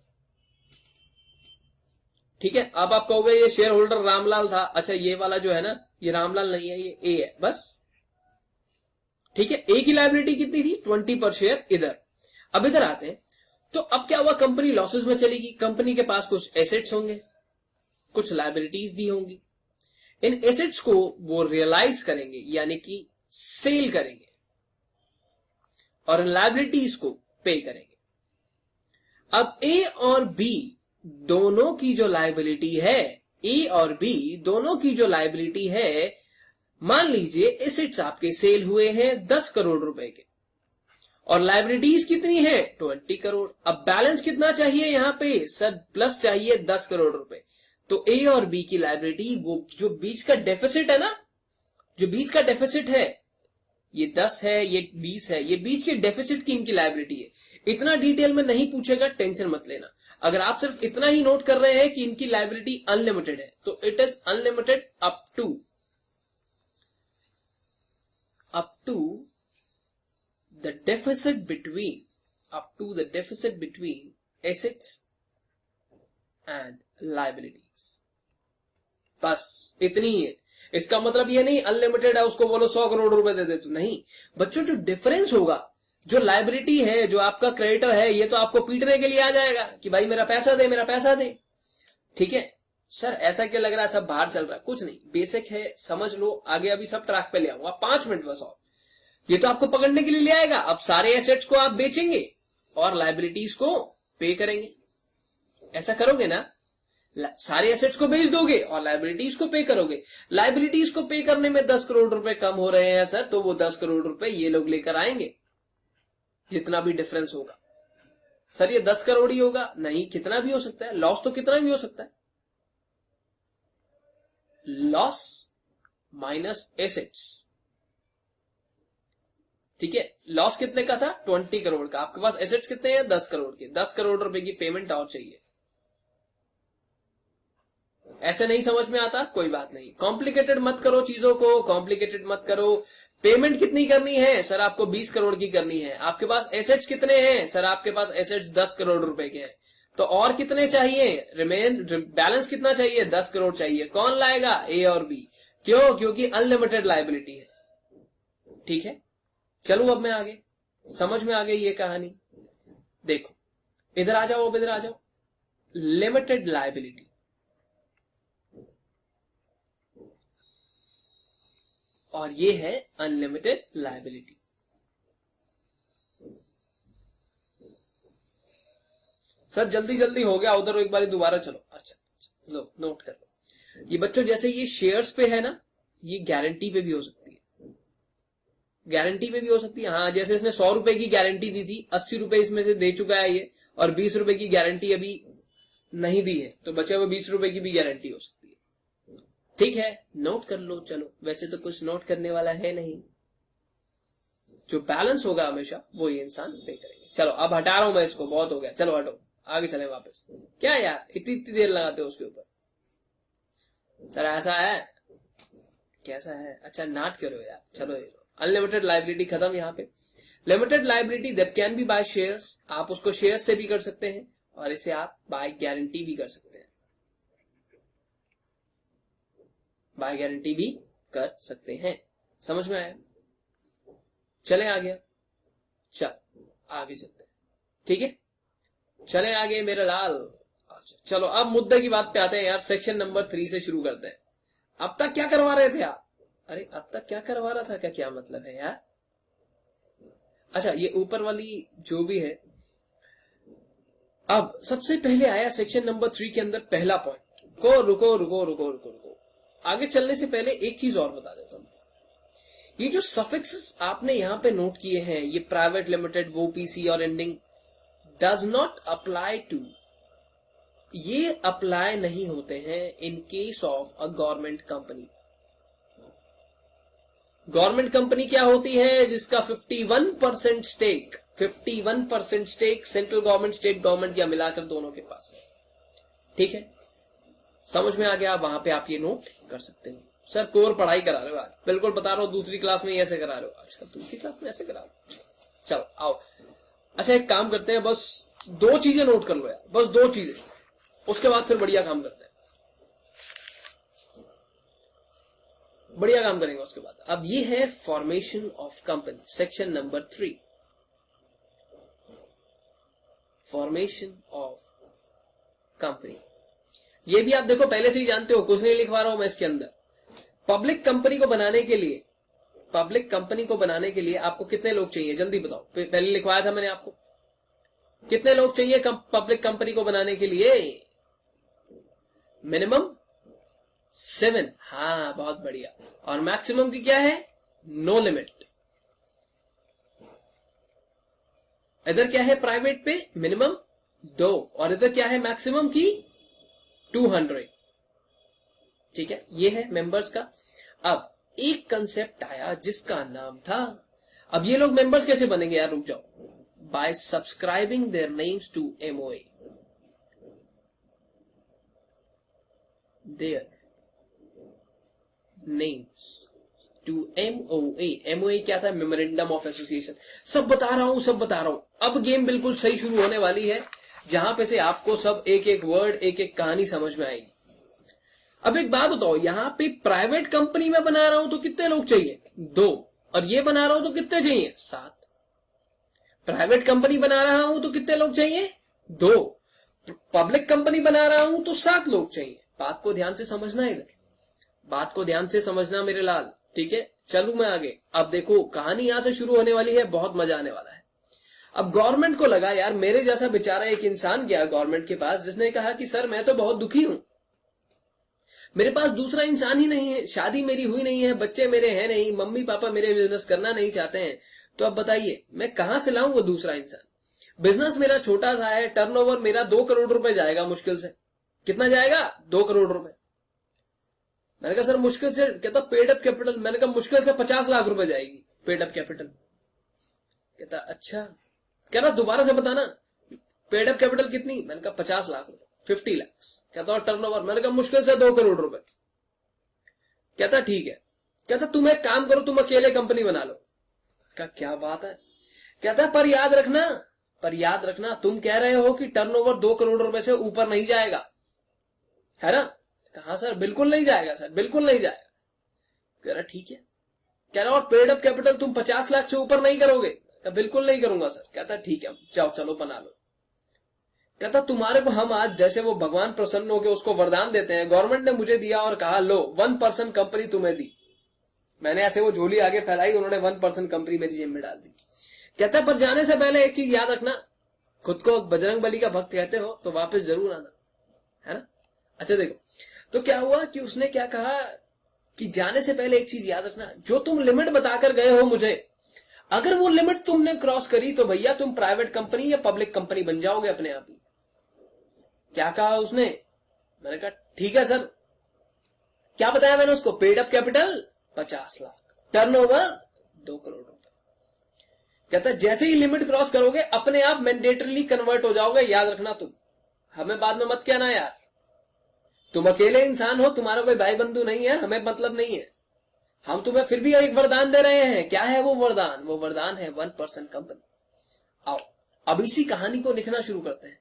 ठीक है। अब आप कहोगे ये शेयर होल्डर रामलाल था, अच्छा ये वाला जो है ना ये रामलाल नहीं है, ये ए है बस, ठीक है। ए की लायबिलिटी कितनी थी? 20 पर शेयर। इधर अब इधर आते हैं, तो अब क्या हुआ, कंपनी लॉसेस में चलेगी, कंपनी के पास कुछ एसेट्स होंगे, कुछ लायबिलिटीज भी होंगी। इन एसेट्स को वो रियलाइज करेंगे यानी कि सेल करेंगे और इन लायबिलिटीज को पे करेंगे। अब ए और बी दोनों की जो लायबिलिटी है, ए और बी दोनों की जो लायबिलिटी है, मान लीजिए एसेट्स आपके सेल हुए हैं 10 करोड़ रुपए के और लायबिलिटीज कितनी है? 20 करोड़। अब बैलेंस कितना चाहिए यहां पे? सर प्लस चाहिए 10 करोड़ रुपए। तो ए और बी की लायबिलिटी, वो जो बीच का डेफिसिट है ना, जो बीच का डेफिसिट है, ये 10 है ये 20 है, ये बीच के डेफिसिट की इनकी लायबिलिटी है। इतना डिटेल में नहीं पूछेगा, टेंशन मत लेना। अगर आप सिर्फ इतना ही नोट कर रहे हैं कि इनकी लायबिलिटी अनलिमिटेड है, तो it is unlimited up to the deficit between assets and liabilities. बस इतनी ही है। इसका मतलब ये नहीं अनलिमिटेड है उसको बोलो 100 करोड़ रुपए दे दे, तो नहीं बच्चों, जो डिफरेंस होगा, जो लायबिलिटी है, जो आपका क्रेडिटर है, ये तो आपको पीटने के लिए आ जाएगा कि भाई मेरा पैसा दे, मेरा पैसा दे। ठीक है सर, ऐसा क्या लग रहा है सब बाहर चल रहा है? कुछ नहीं, बेसिक है, समझ लो। आगे अभी सब ट्रैक पे ले आऊंगा, 5 मिनट बस और। ये तो आपको पकड़ने के लिए ले आएगा। अब सारे एसेट्स को आप बेचेंगे और लायबिलिटीज को पे करेंगे, ऐसा करोगे ना? सारे एसेट्स को बेच दोगे और लायबिलिटीज को पे करोगे। लायबिलिटीज को पे करने में 10 करोड़ रुपए कम हो रहे हैं सर, तो वो 10 करोड़ रुपए ये लोग लेकर आएंगे, जितना भी डिफरेंस होगा। सर ये 10 करोड़ ही होगा? नहीं, कितना भी हो सकता है, लॉस तो कितना भी हो सकता है। लॉस माइनस एसेट्स, ठीक है। लॉस कितने का था? 20 करोड़ का। आपके पास एसेट्स कितने हैं? 10 करोड़ के। 10 करोड़ रुपए की पेमेंट और चाहिए। ऐसे नहीं समझ में आता? कोई बात नहीं, कॉम्प्लिकेटेड मत करो चीजों को, कॉम्प्लिकेटेड मत करो। पेमेंट कितनी करनी है? सर आपको 20 करोड़ की करनी है। आपके पास एसेट्स कितने हैं? सर आपके पास एसेट्स 10 करोड़ रुपए के हैं। तो और कितने चाहिए? बैलेंस कितना चाहिए? 10 करोड़ चाहिए। कौन लाएगा? ए और बी। क्यों? क्योंकि अनलिमिटेड लायबिलिटी है। ठीक है, चलो अब मैं आगे, समझ में आ गई ये कहानी। देखो इधर आ जाओ, अब इधर आ जाओ। लिमिटेड लायबिलिटी, और ये है अनलिमिटेड लायबिलिटी। सर जल्दी जल्दी हो गया उधर, एक बार दोबारा चलो। अच्छा लो नोट कर लो। ये बच्चों जैसे ये शेयर्स पे है ना, ये गारंटी पे भी हो सकती है, गारंटी पे भी हो सकती है। हाँ, जैसे इसने 100 रुपए की गारंटी दी थी, 80 रुपए इसमें से दे चुका है ये, और 20 रुपए की गारंटी अभी नहीं दी है तो बचे हुए 20 रुपए की भी गारंटी हो सकती है। ठीक है, नोट कर लो। चलो, वैसे तो कुछ नोट करने वाला है नहीं, जो बैलेंस होगा हमेशा वो ये इंसान पे करेंगे। चलो अब हटा रहा हूं मैं इसको, बहुत हो गया, चलो हटो, आगे चले वापस। क्या यार इतनी देर लगाते हो उसके ऊपर? सर ऐसा है, कैसा है? अच्छा नाट करो यार। चलो अनलिमिटेड लाइबिलिटी खत्म। यहाँ पे limited liability that can B by shares, आप उसको शेयर्स से भी कर सकते हैं और इसे आप बाय गारंटी भी कर सकते हैं, बाय गारंटी भी कर सकते हैं। समझ में आया? चले आ गया, चल आगे चलते हैं। ठीक है, चले आगे मेरा लाल। अच्छा चलो अब मुद्दे की बात पे आते हैं यार। सेक्शन नंबर 3 से शुरू करते हैं। अब तक क्या करवा रहे थे आप? अरे अब तक क्या करवा रहा था, क्या मतलब है यार? अच्छा ये ऊपर वाली जो भी है, अब सबसे पहले आया सेक्शन नंबर 3 के अंदर पहला पॉइंट को रुको। आगे चलने से पहले एक चीज और बता देता हूं। ये जो सफिक्सेस आपने यहां पे नोट किए हैं, ये प्राइवेट, लिमिटेड, वो, पीसी और ending, does not apply to, ये अप्लाई नहीं होते हैं in case of a government company. Government company क्या होती है? जिसका 51% stake, 51% stake central government, state government या मिलाकर दोनों के पास है। ठीक है, समझ में आ गया? वहां पे आप ये नोट कर सकते हो। सर कोर पढ़ाई करा रहे हो आज? बिल्कुल बता रहा हूं, दूसरी क्लास में ऐसे करा रहे हो। अच्छा दूसरी क्लास में ऐसे करा रहे हो, चलो आओ। अच्छा एक काम करते हैं, बस 2 चीजें नोट कर लो यार, बस 2 चीजें, उसके बाद फिर बढ़िया काम करते हैं, बढ़िया काम करेंगे उसके बाद। अब ये है formation of company, section number 3, formation of company. ये भी आप देखो पहले से ही जानते हो, कुछ नहीं लिखवा रहा हूं मैं इसके अंदर। पब्लिक कंपनी को बनाने के लिए, पब्लिक कंपनी को बनाने के लिए आपको कितने लोग चाहिए जल्दी बताओ? पहले लिखवाया था मैंने आपको, कितने लोग चाहिए पब्लिक कंपनी को बनाने के लिए? मिनिमम 7। हाँ बहुत बढ़िया। और मैक्सिमम की क्या है? No limit. इधर क्या है प्राइवेट पे? मिनिमम 2, और इधर क्या है मैक्सिमम की? 200। ठीक है, ये है मेंबर्स का। अब एक कंसेप्ट आया जिसका नाम था, अब ये लोग मेंबर्स कैसे बनेंगे यार? रुक जाओ। By subscribing their names to MOA, their names to MOA। MOA क्या था? Memorandum of association. सब बता रहा हूं। अब गेम बिल्कुल सही शुरू होने वाली है, जहां पे से आपको सब एक एक वर्ड, एक एक कहानी समझ में आएगी। अब एक बात बताओ, यहां पे प्राइवेट कंपनी में बना रहा हूं तो कितने लोग चाहिए? 2, और ये बना रहा हूं तो कितने चाहिए? 7। प्राइवेट कंपनी बना रहा हूं तो कितने लोग चाहिए? 2। पब्लिक कंपनी बना रहा हूं तो 7 लोग चाहिए। बात को ध्यान से समझना, इधर बात को ध्यान से समझना मेरे लाल। ठीक है, चलू मैं आगे। अब देखो कहानी यहां से शुरू होने वाली है, बहुत मजा आने वाला है। अब गवर्नमेंट को लगा यार मेरे जैसा बेचारा एक इंसान गया गवर्नमेंट के पास, जिसने कहा कि सर मैं तो बहुत दुखी हूं, मेरे पास दूसरा इंसान ही नहीं है, शादी मेरी हुई नहीं है, बच्चे मेरे हैं नहीं, मम्मी पापा मेरे बिजनेस करना नहीं चाहते हैं, तो अब बताइए मैं कहां से लाऊं वो दूसरा इंसान? बिजनेस मेरा छोटा सा है, टर्नओवर मेरा 2 करोड़ रुपए जाएगा मुश्किल से। कितना जाएगा? 2 करोड़ रुपए। मैंने कहा सर मुश्किल से, कहता पेड अप कैपिटल। मैंने कहा मुश्किल से 50 लाख रुपए जाएगी पेड अप कैपिटल। कहता अच्छा, कह रहा दोबारा से बताना पेड अप कैपिटल कितनी? मैंने कहा 50 लाख रुपए, 50 लाख। कहता और टर्नओवर? मैंने कहा मुश्किल से 2 करोड़ रुपए। कहता ठीक है। कहता तुम एक काम करो, तुम अकेले कंपनी बना लो। कहा क्या बात है? कहता पर याद रखना तुम कह रहे हो कि टर्नओवर 2 करोड़ रुपए से ऊपर नहीं जाएगा, है ना? कहा सर बिल्कुल नहीं जाएगा, सर बिल्कुल नहीं जाएगा। कह रहा ठीक है। कह रहा और पेड अप कैपिटल तुम 50 लाख से ऊपर नहीं करोगे? कहा बिल्कुल नहीं करूंगा सर। कहता ठीक है, जाओ चलो बना लो। कहता तुम्हारे को हम आज, जैसे वो भगवान प्रसन्न होकर उसको वरदान देते हैं, गवर्नमेंट ने मुझे दिया और कहा लो 1% कंपनी तुम्हें दी। मैंने ऐसे वो झोली आगे फैलाई, उन्होंने 1% कंपनी मेरी जेब में डाल दी। कहता पर जाने से पहले एक चीज याद रखना, खुद को बजरंग बली का भक्त कहते हो तो वापस जरूर आना, है ना? अच्छा देखो, तो क्या हुआ कि उसने क्या कहा कि जाने से पहले एक चीज याद रखना, जो तुम लिमिट बताकर गए हो मुझे, अगर वो लिमिट तुमने क्रॉस करी तो भैया तुम प्राइवेट कंपनी या पब्लिक कंपनी बन जाओगे अपने आप ही। क्या कहा उसने? मैंने कहा ठीक है सर। क्या बताया मैंने उसको? Paid up capital 50 lakh, turnover 2 crore रुपए। कहता है जैसे ही लिमिट क्रॉस करोगे अपने आप मैंडेटरली कन्वर्ट हो जाओगे, याद रखना तुम, हमें बाद में मत कहना यार, तुम अकेले इंसान हो, तुम्हारा कोई भाई बंधु नहीं है, हमें मतलब नहीं है। हम तुम्हें फिर भी एक वरदान दे रहे हैं। क्या है वो वरदान? वो वरदान है 1% कंपनी। आओ अब इसी कहानी को लिखना शुरू करते हैं।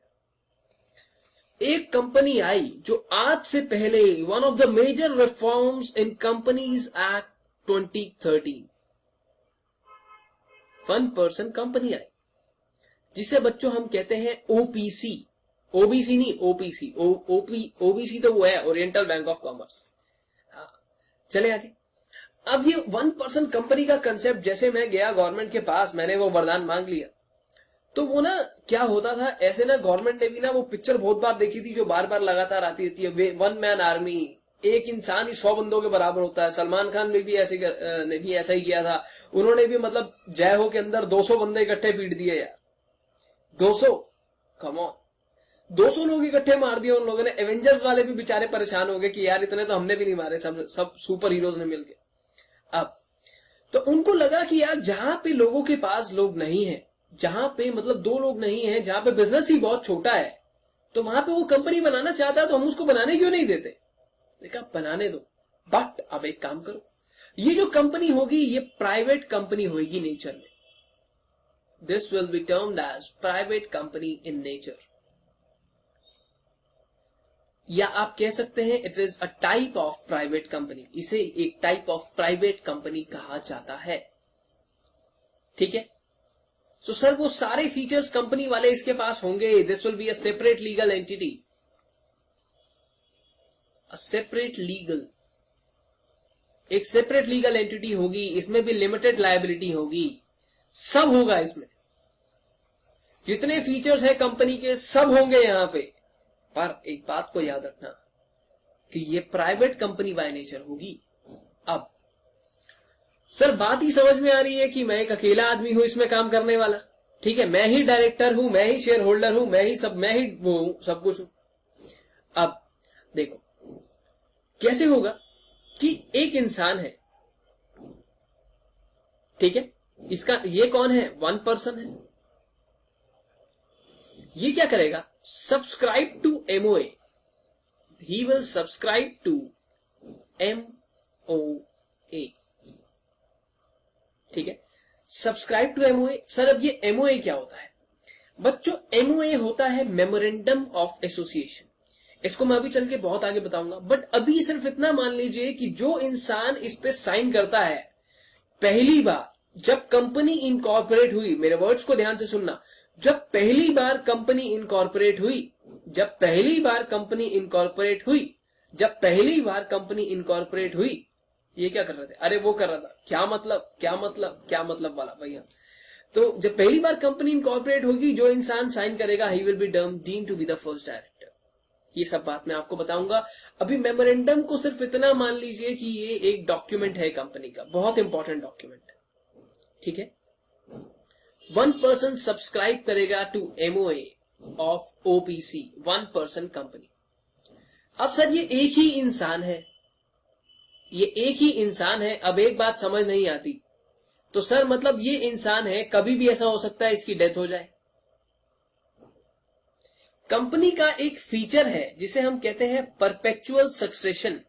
एक कंपनी आई जो आज से पहले one of the major reforms in companies act 2013, 1% company आई, जिसे बच्चों हम कहते हैं ओपीसी। ओबीसी नहीं, ओपीसी। ओबीसी तो वो है ओरिएंटल बैंक ऑफ कॉमर्स। चले आगे। अब ये 1% कंपनी का कंसेप्ट, जैसे मैं गया गवर्नमेंट के पास, मैंने वो वरदान मांग लिया, तो वो ना क्या होता था ऐसे ना, गवर्नमेंट ने भी ना वो पिक्चर बहुत बार देखी थी जो बार बार लगातार आती रहती है, वन मैन आर्मी, एक इंसान ही 100 बंदों के बराबर होता है। सलमान खान ने भी ऐसा ही किया था। उन्होंने भी मतलब जय हो के अंदर 200 बंदे इकट्ठे पीट दिए यार, 200, कम ऑन, 200 लोग इकट्ठे मार दिए उन लोगों ने। एवेंजर्स वाले भी बेचारे परेशान हो गए कि यार इतने तो हमने भी नहीं मारे, सब सुपर हीरोज ने मिलके। अब तो उनको लगा कि यार जहां पे लोगों के पास लोग नहीं है, जहां पे मतलब 2 लोग नहीं है, जहां पे बिजनेस ही बहुत छोटा है, तो वहां पे वो कंपनी बनाना चाहता है, तो हम उसको बनाने क्यों नहीं देते? देखा बनाने दो, बट अब एक काम करो, ये जो कंपनी होगी ये प्राइवेट कंपनी होगी नेचर में। This will be termed as private company in nature, या आप कह सकते हैं it is a type of private company. इसे एक टाइप ऑफ प्राइवेट कंपनी कहा जाता है। ठीक है, सो सर वो सारे फीचर्स कंपनी वाले इसके पास होंगे। This will be a separate legal entity, a separate legal, एक सेपरेट लीगल एंटिटी होगी, इसमें भी लिमिटेड लायबिलिटी होगी, सब होगा इसमें, जितने फीचर्स है कंपनी के सब होंगे यहां पे। पर एक बात को याद रखना कि ये प्राइवेट कंपनी बाय नेचर होगी। अब सर बात ही समझ में आ रही है कि मैं एक अकेला आदमी हूं इसमें काम करने वाला। ठीक है, मैं ही डायरेक्टर हूं, मैं ही शेयर होल्डर हूं, मैं ही वो हूं, सब कुछ हूं। अब देखो कैसे होगा कि एक इंसान है, ठीक है, इसका ये कौन है? 1% है। ये क्या करेगा? Subscribe to MOA, he will subscribe to MOA. ठीक है, सब्सक्राइब टू एमओए। सर अब ये एमओए क्या होता है? बच्चों एमओए होता है मेमोरेंडम ऑफ एसोसिएशन। इसको मैं अभी चल के बहुत आगे बताऊंगा, बट अभी सिर्फ इतना मान लीजिए कि जो इंसान इस पे साइन करता है, पहली बार जब कंपनी इनकॉर्पोरेट हुई, मेरे वर्ड्स को ध्यान से सुनना, जब पहली बार कंपनी इनकॉर्पोरेट हुई, जब पहली बार कंपनी इनकॉर्पोरेट हुई, जब पहली बार कंपनी इनकॉर्पोरेट हुई, ये क्या कर रहे थे? अरे वो कर रहा था, क्या मतलब वाला भैया। तो जब पहली बार कंपनी इनकॉर्पोरेट होगी, जो इंसान साइन करेगा, he will be deemed to be the first director. ये सब बात मैं आपको बताऊंगा। अभी मेमोरेंडम को सिर्फ इतना मान लीजिए कि ये एक डॉक्यूमेंट है कंपनी का, बहुत इंपॉर्टेंट डॉक्यूमेंट। ठीक है, 1% सब्सक्राइब करेगा to MOA of OPC, 1% company. अब सर ये एक ही इंसान है, ये एक ही इंसान है। अब एक बात समझ नहीं आती, तो सर मतलब ये इंसान है, कभी भी ऐसा हो सकता है इसकी डेथ हो जाए। कंपनी का एक फीचर है जिसे हम कहते हैं परपेचुअल सक्सेशन।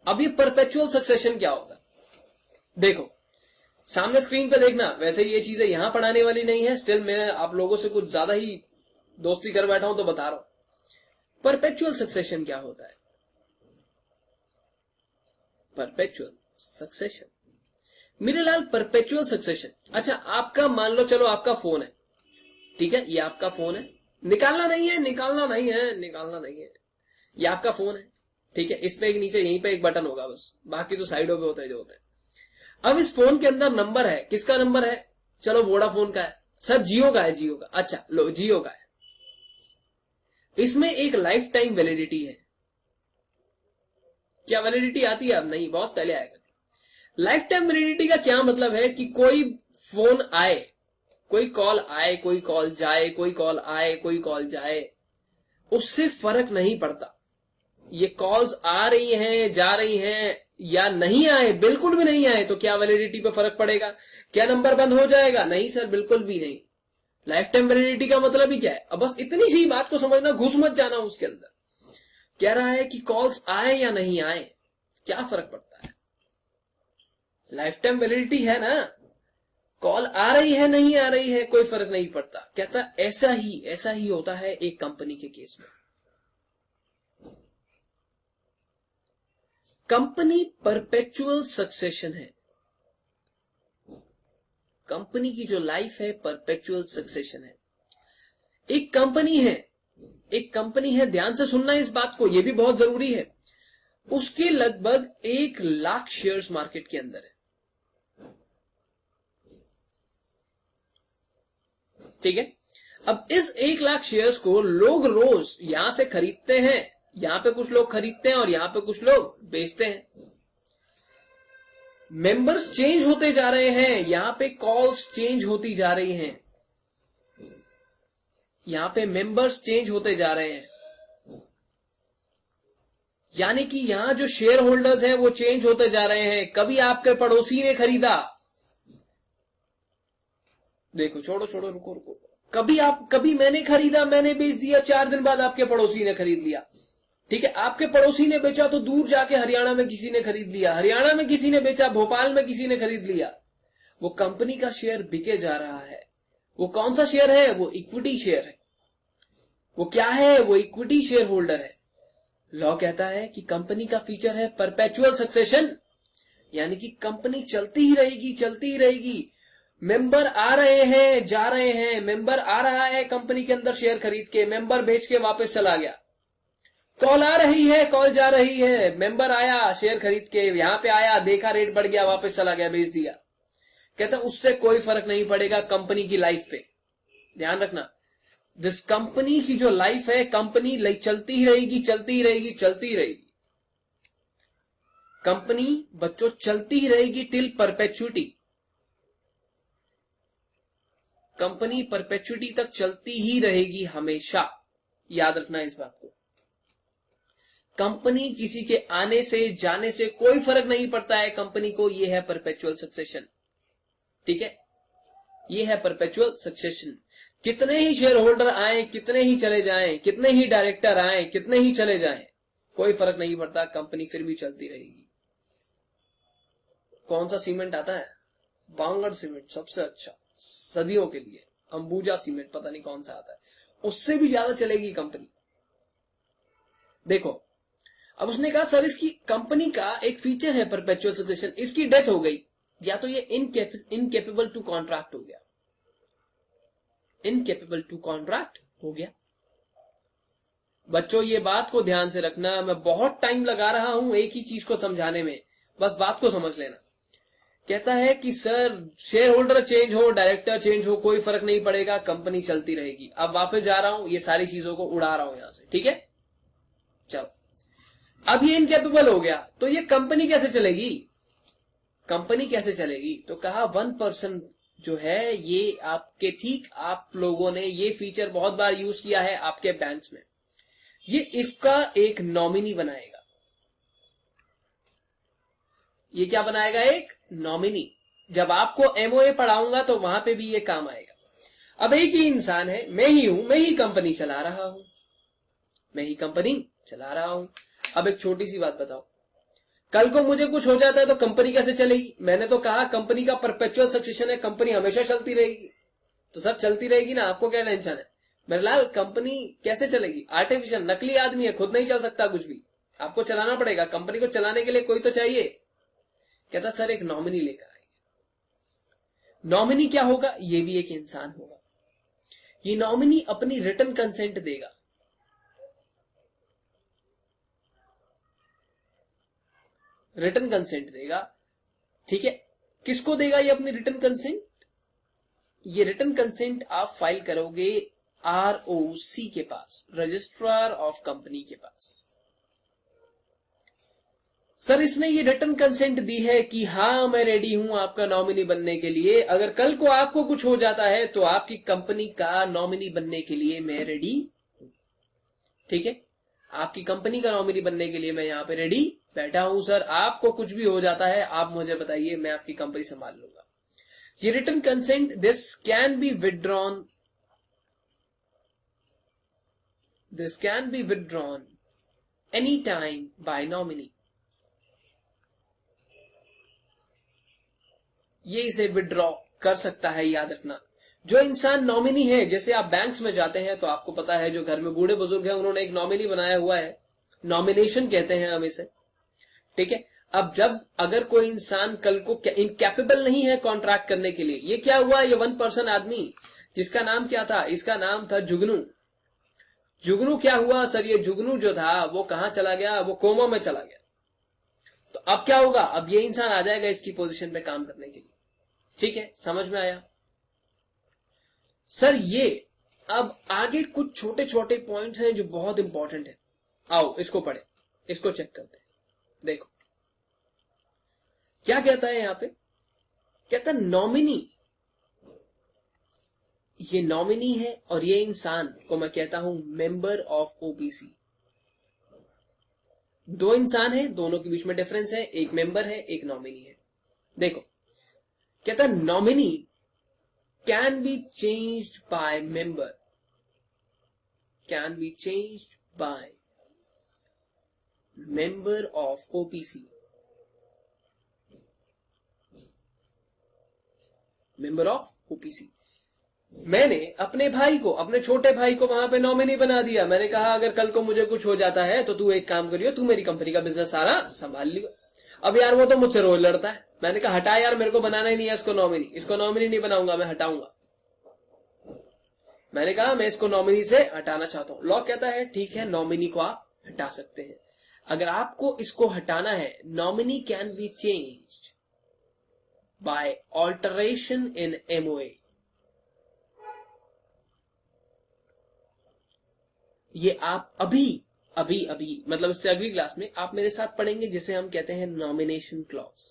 अब ये परपेचुअल सक्सेशन क्या होता है? देखो सामने स्क्रीन पे देखना, वैसे ये चीजें यहां पढ़ाने वाली नहीं है, स्टिल मैं आप लोगों से कुछ ज्यादा ही दोस्ती कर बैठा हूं तो बता रहा हूं। परपेचुअल सक्सेशन क्या होता है? परपेचुअल सक्सेशन, मेरे लाल, परपेचुअल सक्सेशन। अच्छा आपका मान लो, चलो आपका फोन है, ठीक है, ये आपका फोन है, निकालना नहीं है, ये आपका फोन है, ठीक है, इस पे एक नीचे यहीं पे एक बटन होगा बस, बाकी तो साइडों पे होता है जो होता है। अब इस फोन के अंदर नंबर है, किसका नंबर है? चलो वोडाफोन का है। सर जियो का है, जियो का, अच्छा लो जियो का है। इसमें एक लाइफ टाइम वैलिडिटी है। क्या वैलिडिटी आती है? अब नहीं, बहुत पहले आया करती। लाइफ टाइम वैलिडिटी का क्या मतलब है कि कोई फोन आए, कोई कॉल आए कोई कॉल जाए, कोई कॉल आए कोई कॉल जाए, उससे फर्क नहीं पड़ता। ये कॉल्स आ रही हैं जा रही हैं या नहीं आए, बिल्कुल भी नहीं आए, तो क्या वैलिडिटी पे फर्क पड़ेगा? क्या नंबर बंद हो जाएगा? नहीं सर, बिल्कुल भी नहीं। लाइफ टाइम वैलिडिटी का मतलब ही क्या है? अब बस इतनी सी बात को समझना, घुस मत जाना उसके अंदर। कह रहा है कि कॉल्स आए या नहीं आए, क्या फर्क पड़ता है? लाइफ टाइम वैलिडिटी है ना। कॉल आ रही है नहीं आ रही है, कोई फर्क नहीं पड़ता। कहता ऐसा ही होता है एक कंपनी के केस में। कंपनी परपेचुअल सक्सेशन है। कंपनी की जो लाइफ है परपेचुअल सक्सेशन है। एक कंपनी है, ध्यान से सुनना इस बात को, यह भी बहुत जरूरी है। उसके लगभग 1 लाख शेयर्स मार्केट के अंदर है। ठीक है। अब इस 1 लाख शेयर्स को लोग रोज यहां से खरीदते हैं, यहां पे कुछ लोग खरीदते हैं और यहां पे कुछ लोग बेचते हैं। मेंबर्स चेंज होते जा रहे हैं, यहां पे कॉल्स चेंज होती जा रही हैं, यहां पे मेंबर्स चेंज होते जा रहे हैं। यानी कि यहां जो शेयर होल्डर्स हैं वो चेंज होते जा रहे हैं। कभी आपके पड़ोसी ने खरीदा, देखो छोड़ो रुको, कभी मैंने खरीदा, मैंने बेच दिया, 4 दिन बाद आपके पड़ोसी ने खरीद लिया। ठीक है, आपके पड़ोसी ने बेचा तो दूर जाके हरियाणा में किसी ने खरीद लिया, हरियाणा में किसी ने बेचा, भोपाल में किसी ने खरीद लिया। वो कंपनी का शेयर बिके जा रहा है। वो कौन सा शेयर है? वो इक्विटी शेयर है। वो क्या है? वो इक्विटी शेयर होल्डर है। लॉ कहता है कि कंपनी का फीचर है परपेचुअल सक्सेशन, यानी कि कंपनी चलती ही रहेगी। मेंबर आ रहे हैं जा रहे हैं, मेंबर आ रहा है कंपनी के अंदर शेयर खरीद के, मेंबर बेच के वापस चला गया। कॉल आ रही है, कॉल जा रही है, मेंबर आया शेयर खरीद के, यहां पे आया, देखा रेट बढ़ गया, वापस चला गया, बेच दिया। कहता उससे कोई फर्क नहीं पड़ेगा कंपनी की लाइफ पे। ध्यान रखना, दिस कंपनी की जो लाइफ है, कंपनी चलती ही रहेगी। कंपनी बच्चों चलती ही रहेगी टिल परपेचुइटी। कंपनी परपेचुइटी तक चलती ही रहेगी हमेशा। याद रखना इस बात को। कंपनी किसी के आने से जाने से कोई फर्क नहीं पड़ता है कंपनी को। यह है परपेचुअल सक्सेशन। ठीक है, यह है परपेचुअल सक्सेशन। कितने ही शेयर होल्डर आए, कितने ही चले जाएं, कितने ही डायरेक्टर आए, कितने ही चले जाएं, कोई फर्क नहीं पड़ता, कंपनी फिर भी चलती रहेगी। कौन सा सीमेंट आता है? बांगड़ सीमेंट, सबसे अच्छा सदियों के लिए। अंबुजा सीमेंट, पता नहीं कौन सा आता है, उससे भी ज्यादा चलेगी कंपनी। देखो, अब उसने कहा सर इसकी कंपनी का एक फीचर है परपेचुअल सक्सेशन, इसकी डेथ हो गई या तो ये इनकेपेबल टू कॉन्ट्रैक्ट हो गया। इनकेपेबल टू कॉन्ट्रैक्ट हो गया। बच्चों ये बात को ध्यान से रखना, मैं बहुत टाइम लगा रहा हूं एक ही चीज को समझाने में, बस बात को समझ लेना। कहता है कि सर शेयर होल्डर चेंज हो, डायरेक्टर चेंज हो, कोई फर्क नहीं पड़ेगा, कंपनी चलती रहेगी। अब वापस जा रहा हूं, ये सारी चीजों को उड़ा रहा हूं यहां से। ठीक है, चलो अब ये इनकेपेबल हो गया तो ये कंपनी कैसे चलेगी? कंपनी कैसे चलेगी? तो कहा 1% जो है ये आपके, ठीक आप लोगों ने ये फीचर बहुत बार यूज किया है आपके बैंक्स में, ये इसका एक नॉमिनी बनाएगा। ये क्या बनाएगा? एक नॉमिनी। जब आपको एमओए पढ़ाऊंगा तो वहां पे भी ये काम आएगा। अब एक ही इंसान है, मैं ही हूं, मैं ही कंपनी चला रहा हूं। अब एक छोटी सी बात बताओ, कल को मुझे कुछ हो जाता है तो कंपनी कैसे चलेगी? मैंने तो कहा कंपनी का परपेचुअल सक्सेशन है, कंपनी हमेशा चलती रहेगी। तो सब चलती रहेगी ना, आपको क्या टेंशन है? मेरे लाल कंपनी कैसे चलेगी? आर्टिफिशियल नकली आदमी है, खुद नहीं चल सकता कुछ भी, आपको चलाना पड़ेगा। कंपनी को चलाने के लिए कोई तो चाहिए। कहता सर एक नॉमिनी लेकर आएंगे। नॉमिनी क्या होगा? ये भी एक इंसान होगा। ये नॉमिनी अपनी रिटन कंसेंट देगा। रिटन कंसेंट देगा। ठीक है, किसको देगा ये अपनी रिटन कंसेंट? ये रिटन कंसेंट आप फाइल करोगे ROC के पास, रजिस्ट्रार ऑफ कंपनी के पास। सर इसने ये रिटर्न कंसेंट दी है कि हाँ मैं रेडी हूं आपका नॉमिनी बनने के लिए, अगर कल को आपको कुछ हो जाता है तो आपकी कंपनी का नॉमिनी बनने के लिए मैं रेडी। ठीक है, आपकी कंपनी का नॉमिनी बनने के लिए मैं यहाँ पे रेडी बैठा हूं सर, आपको कुछ भी हो जाता है आप मुझे बताइए, मैं आपकी कंपनी संभाल लूंगा। ये return consent this can be withdrawn any time by nominee. ये इसे विड्रॉ कर सकता है, याद रखना। जो इंसान नॉमिनी है, जैसे आप बैंक्स में जाते हैं तो आपको पता है जो घर में बूढ़े बुजुर्ग हैं उन्होंने एक नॉमिनी बनाया हुआ है, नॉमिनेशन कहते हैं हम इसे। ठीक है, अब जब अगर कोई इंसान कल को इनकैपेबल नहीं है कॉन्ट्रैक्ट करने के लिए, ये क्या हुआ, ये 1 पर्सन आदमी जिसका नाम क्या था, इसका नाम था जुगनू। जुगनू क्या हुआ सर, ये जुगनू जो था वो कहां चला गया, वो कोमा में चला गया। तो अब क्या होगा, अब ये इंसान आ जाएगा इसकी पोजीशन पे काम करने के लिए। ठीक है, समझ में आया सर। ये अब आगे कुछ छोटे छोटे पॉइंट्स हैं जो बहुत इंपॉर्टेंट है, आओ इसको पढ़े, इसको चेक करते हैं। देखो क्या कहता है यहां पे, कहता है नॉमिनी, ये नॉमिनी है और ये इंसान को मैं कहता हूं मेंबर ऑफ ओबीसी। दो इंसान है, दोनों के बीच में डिफरेंस है, एक मेंबर है एक नॉमिनी है। देखो कहता है nominee can be changed by member, can be changed by member of OBC, member of OBC. मैंने अपने भाई को, अपने छोटे भाई को वहां पे नॉमिनी बना दिया। मैंने कहा अगर कल को मुझे कुछ हो जाता है तो तू एक काम करियो, तू मेरी कंपनी का बिजनेस सारा संभाल लियो। अब यार वो तो मुझसे रोज लड़ता है। मैंने कहा हटा यार, मेरे को बनाना ही नहीं है इसको नॉमिनी, इसको नॉमिनी नहीं बनाऊंगा, मैं हटाऊंगा। मैंने कहा मैं इसको नॉमिनी से हटाना चाहता हूं। लॉ कहता है ठीक है, नॉमिनी को आप हटा सकते हैं। अगर आपको इसको हटाना है, nominee can be changed by alteration in MOA. ये आप अभी मतलब इससे अगली क्लास में आप मेरे साथ पढ़ेंगे, जिसे हम कहते हैं नॉमिनेशन क्लॉज।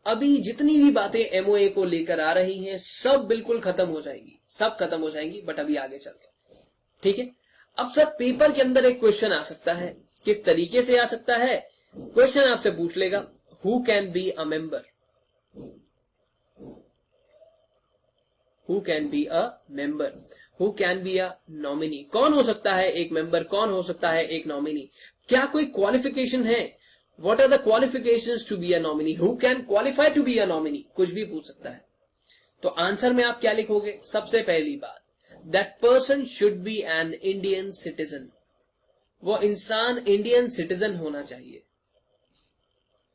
अभी जितनी भी बातें एमओए को लेकर आ रही हैं सब बिल्कुल खत्म हो जाएंगी, सब खत्म हो जाएंगी, बट अभी आगे चलते। ठीक है, अब सर पेपर के अंदर एक क्वेश्चन आ सकता है, किस तरीके से आ सकता है, क्वेश्चन आपसे पूछ लेगा who can be a member, who can be a member, who can be a nominee. कौन हो सकता है एक मेंबर, कौन हो सकता है एक नॉमिनी, क्या कोई क्वालिफिकेशन है, what are the qualifications to be a nominee, who can qualify to be a nominee, कुछ भी पूछ सकता है। तो आंसर में आप क्या लिखोगे, सबसे पहली बात that person should be an Indian citizen, वो इंसान इंडियन सिटीजन होना चाहिए।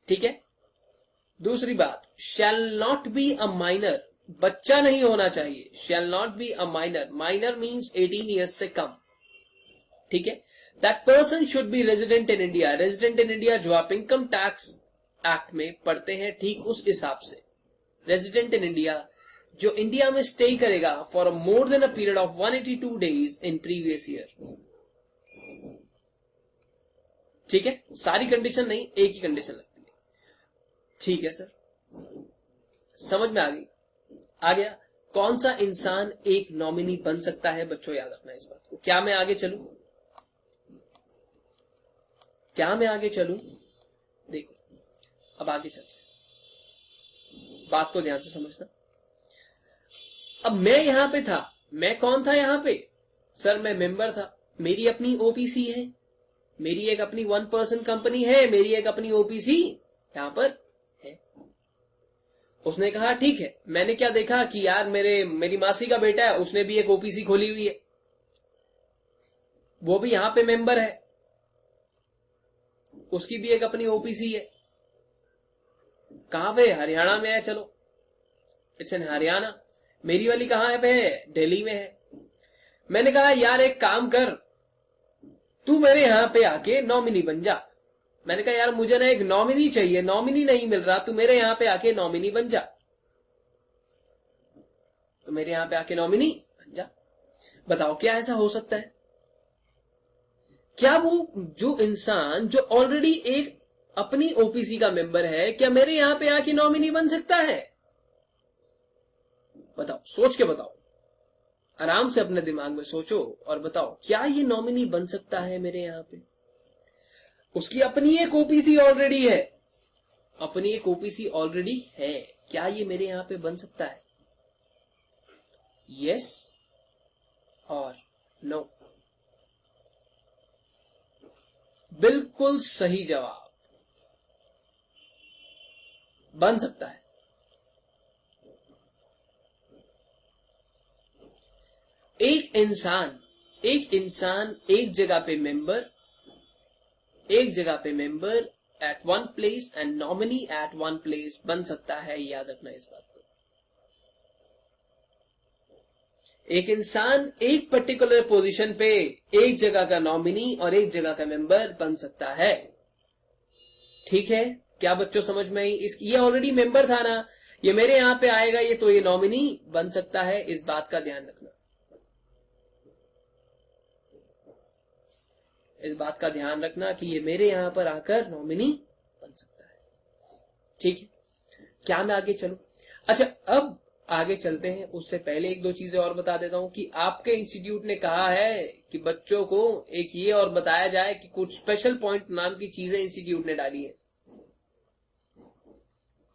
ठीक है, दूसरी बात shall not be a minor, बच्चा नहीं होना चाहिए, shall not be a minor, minor means 18 years से कम। ठीक है, that person should be resident in India, resident in India जो आप इनकम टैक्स एक्ट में पढ़ते हैं, ठीक उस हिसाब से रेजिडेंट इन इंडिया जो इंडिया में स्टे करेगा for more than a period of 182 days in previous year. ठीक है, सारी कंडीशन नहीं, एक ही कंडीशन लगती है। ठीक है सर, समझ में आ गया कौन सा इंसान एक नॉमिनी बन सकता है। बच्चों याद रखना इस बात को। क्या मैं आगे चलूं, क्या मैं आगे चलूं, देखो अब आगे चलते हैं, बात को ध्यान से समझना। अब मैं यहां पे था, मैं कौन था यहां पे, सर मैं मेंबर था, मेरी अपनी ओपीसी है, मेरी एक अपनी 1 पर्सन कंपनी है, मेरी एक अपनी ओपीसी यहां पर है। उसने कहा ठीक है, मैंने क्या देखा कि यार मेरी मासी का बेटा है, उसने भी एक ओपीसी खोली हुई है, वो भी यहां पे मेंबर है, उसकी भी एक अपनी ओपीसी है। कहां पे, हरियाणा में है, चलो इट्स इन हरियाणा। मेरी वाली कहां पे है, दिल्ली में है। मैंने कहा यार एक काम कर, तू मेरे यहां पे आके नॉमिनी बन जा। मैंने कहा यार मुझे ना एक नॉमिनी चाहिए, नॉमिनी नहीं मिल रहा, तू मेरे यहां पे आके नॉमिनी बन जा। तो मेरे यहां पे आके नॉमिनी बन जा। बताओ क्या ऐसा हो सकता है। क्या वो जो इंसान जो ऑलरेडी एक अपनी ओपीसी का मेंबर है, क्या मेरे यहां पे आके नॉमिनी बन सकता है? बताओ, सोच के बताओ, आराम से अपने दिमाग में सोचो और बताओ, क्या ये नॉमिनी बन सकता है मेरे यहां पे? उसकी अपनी एक ओपीसी ऑलरेडी है, अपनी एक ओपीसी ऑलरेडी है, क्या ये मेरे यहां पे बन सकता है? यस और नो? बिल्कुल सही जवाब, बन सकता है। एक इंसान एक जगह पे member at one place and nominee at one place बन सकता है, याद रखना इस बात को। एक इंसान एक पर्टिकुलर पोजीशन पे एक जगह का नॉमिनी और एक जगह का मेंबर बन सकता है। ठीक है, क्या बच्चों समझ में आई? ये ऑलरेडी मेंबर था ना, ये मेरे यहां पे आएगा ये, तो ये नॉमिनी बन सकता है, इस बात का ध्यान रखना। इस बात का ध्यान रखना कि ये मेरे यहां पर आकर नॉमिनी बन सकता है। ठीक है, क्या मैं आगे चलूं? अच्छा, अब आगे चलते हैं, उससे पहले एक दो चीजें और बता देता हूं कि आपके इंस्टीट्यूट ने कहा है कि बच्चों को एक ये और बताया जाए कि कुछ स्पेशल पॉइंट नाम की चीजें इंस्टीट्यूट ने डाली है।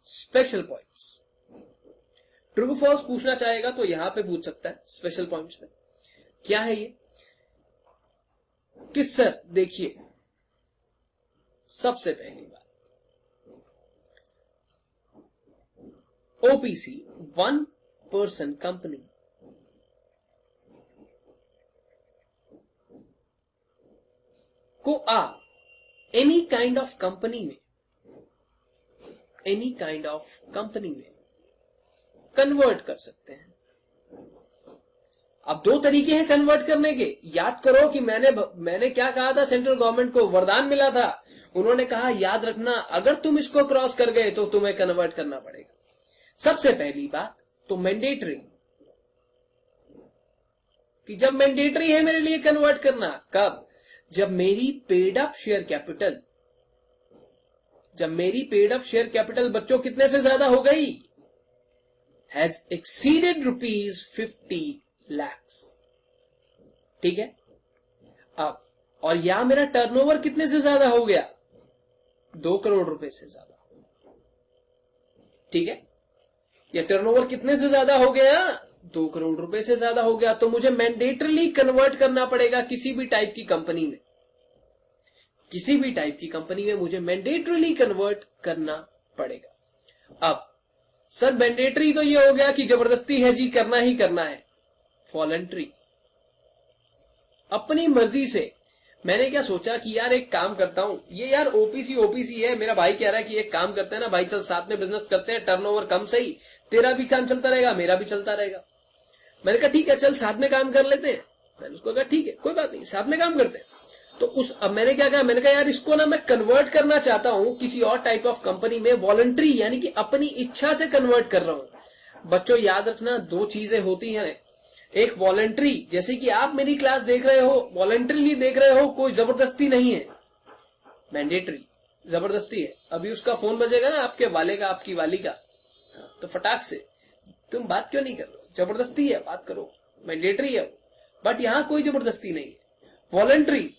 स्पेशल पॉइंट्स, ट्रू फॉल्स पूछना चाहेगा तो यहां पे पूछ सकता है स्पेशल पॉइंट्स में। क्या है ये कि सर देखिए, सबसे पहली बात, ओपीसी वन पर्सन कंपनी को आप एनी काइंड ऑफ कंपनी में कन्वर्ट कर सकते हैं। अब दो तरीके हैं कन्वर्ट करने के। याद करो कि मैंने क्या कहा था, सेंट्रल गवर्नमेंट को वरदान मिला था, उन्होंने कहा याद रखना अगर तुम इसको क्रॉस कर गए तो तुम्हें कन्वर्ट करना पड़ेगा। सबसे पहली बात तो मैंडेटरी, कि जब मैंडेटरी है मेरे लिए कन्वर्ट करना, कब? जब मेरी पेड अप शेयर कैपिटल बच्चों कितने से ज्यादा हो गई? Has exceeded ₹50 lakhs। ठीक है, अब और या मेरा टर्नओवर कितने से ज्यादा हो गया? 2 करोड़ रुपए से ज्यादा। ठीक है, या टर्नओवर कितने से ज्यादा हो गया? 2 करोड़ रुपए से ज्यादा हो गया, तो मुझे मैंडेटरली कन्वर्ट करना पड़ेगा किसी भी टाइप की कंपनी में। किसी भी टाइप की कंपनी में मुझे मैंडेटरली कन्वर्ट करना पड़ेगा। अब सर मैंडेटरी तो ये हो गया कि जबरदस्ती है जी, करना ही करना है। वॉलंटरी, अपनी मर्जी से। मैंने क्या सोचा कि यार एक काम करता हूं, ये यार ओपीसी है, मेरा भाई कह रहा है कि एक काम करते हैं ना भाई, चल साथ में बिजनेस करते हैं, टर्नओवर कम सही, तेरा भी काम चलता रहेगा, मेरा भी चलता रहेगा। मैंने कहा ठीक है, चल साथ में काम कर लेते हैं। मैंने उसको कहा ठीक है, कोई बात नहीं, साथ में काम करते हैं। तो अब मैंने क्या कहा, मैंने कहा यार इसको ना मैं कन्वर्ट करना चाहता हूं किसी और टाइप ऑफ कंपनी में, वॉलंटरी यानी कि अपनी इच्छा से कन्वर्ट कर रहा हूं। बच्चों याद रखना, दो चीजें होती हैं, एक वॉलंटरी, जैसे कि आप मेरी क्लास देख रहे हो, वॉलंटरीली देख रहे हो, कोई जबरदस्ती नहीं है। मैंडेटरी जबरदस्ती है। अभी उसका फोन बजेगा ना, आपके वाले का, आपकी वाली का, तो फटाक से तुम बात क्यों नहीं कर रहे? जबरदस्ती है, बात करो, मैंडेटरी है। बट यहां कोई जबरदस्ती नहीं है। वॉलंटरी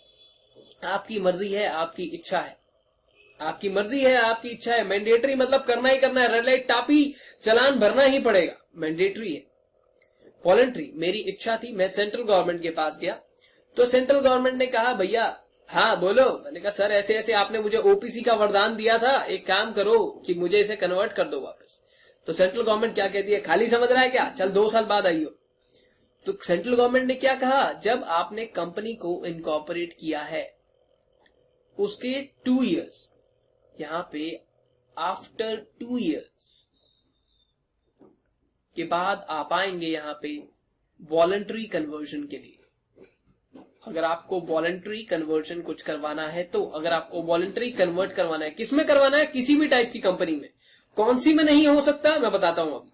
आपकी मर्जी है, आपकी इच्छा है, आपकी मर्जी है, आपकी इच्छा है। मैंडेटरी मतलब करना ही करना है, रेड लाइट टापी, चालान भरना ही पड़ेगा, मैंडेटरी है। वॉलंटरी मेरी इच्छा थी, मैं सेंट्रल गवर्नमेंट के पास गया, तो सेंट्रल गवर्नमेंट ने कहा भैया हाँ बोलो। मैंने कहा सर ऐसे ऐसे आपने मुझे ओपीसी का वरदान दिया था, एक काम करो कि मुझे इसे कन्वर्ट कर दो वापस। तो सेंट्रल गवर्नमेंट क्या कहती है, खाली समझ रहा है क्या, चल 2 साल बाद आइयो। तो सेंट्रल गवर्नमेंट ने क्या कहा, जब आपने कंपनी को इनकॉर्पोरेट किया है उसके 2 इयर्स, यहां पे आफ्टर 2 इयर्स के बाद आप आएंगे यहां पे वॉलंटरी कन्वर्जन के लिए। अगर आपको वॉलंटरी कन्वर्जन कुछ करवाना है, तो अगर आपको वॉलंटरी कन्वर्ट करवाना है, किसमें करवाना है? किसी भी टाइप की कंपनी में। कौन सी में नहीं हो सकता, मैं बताता हूं। अब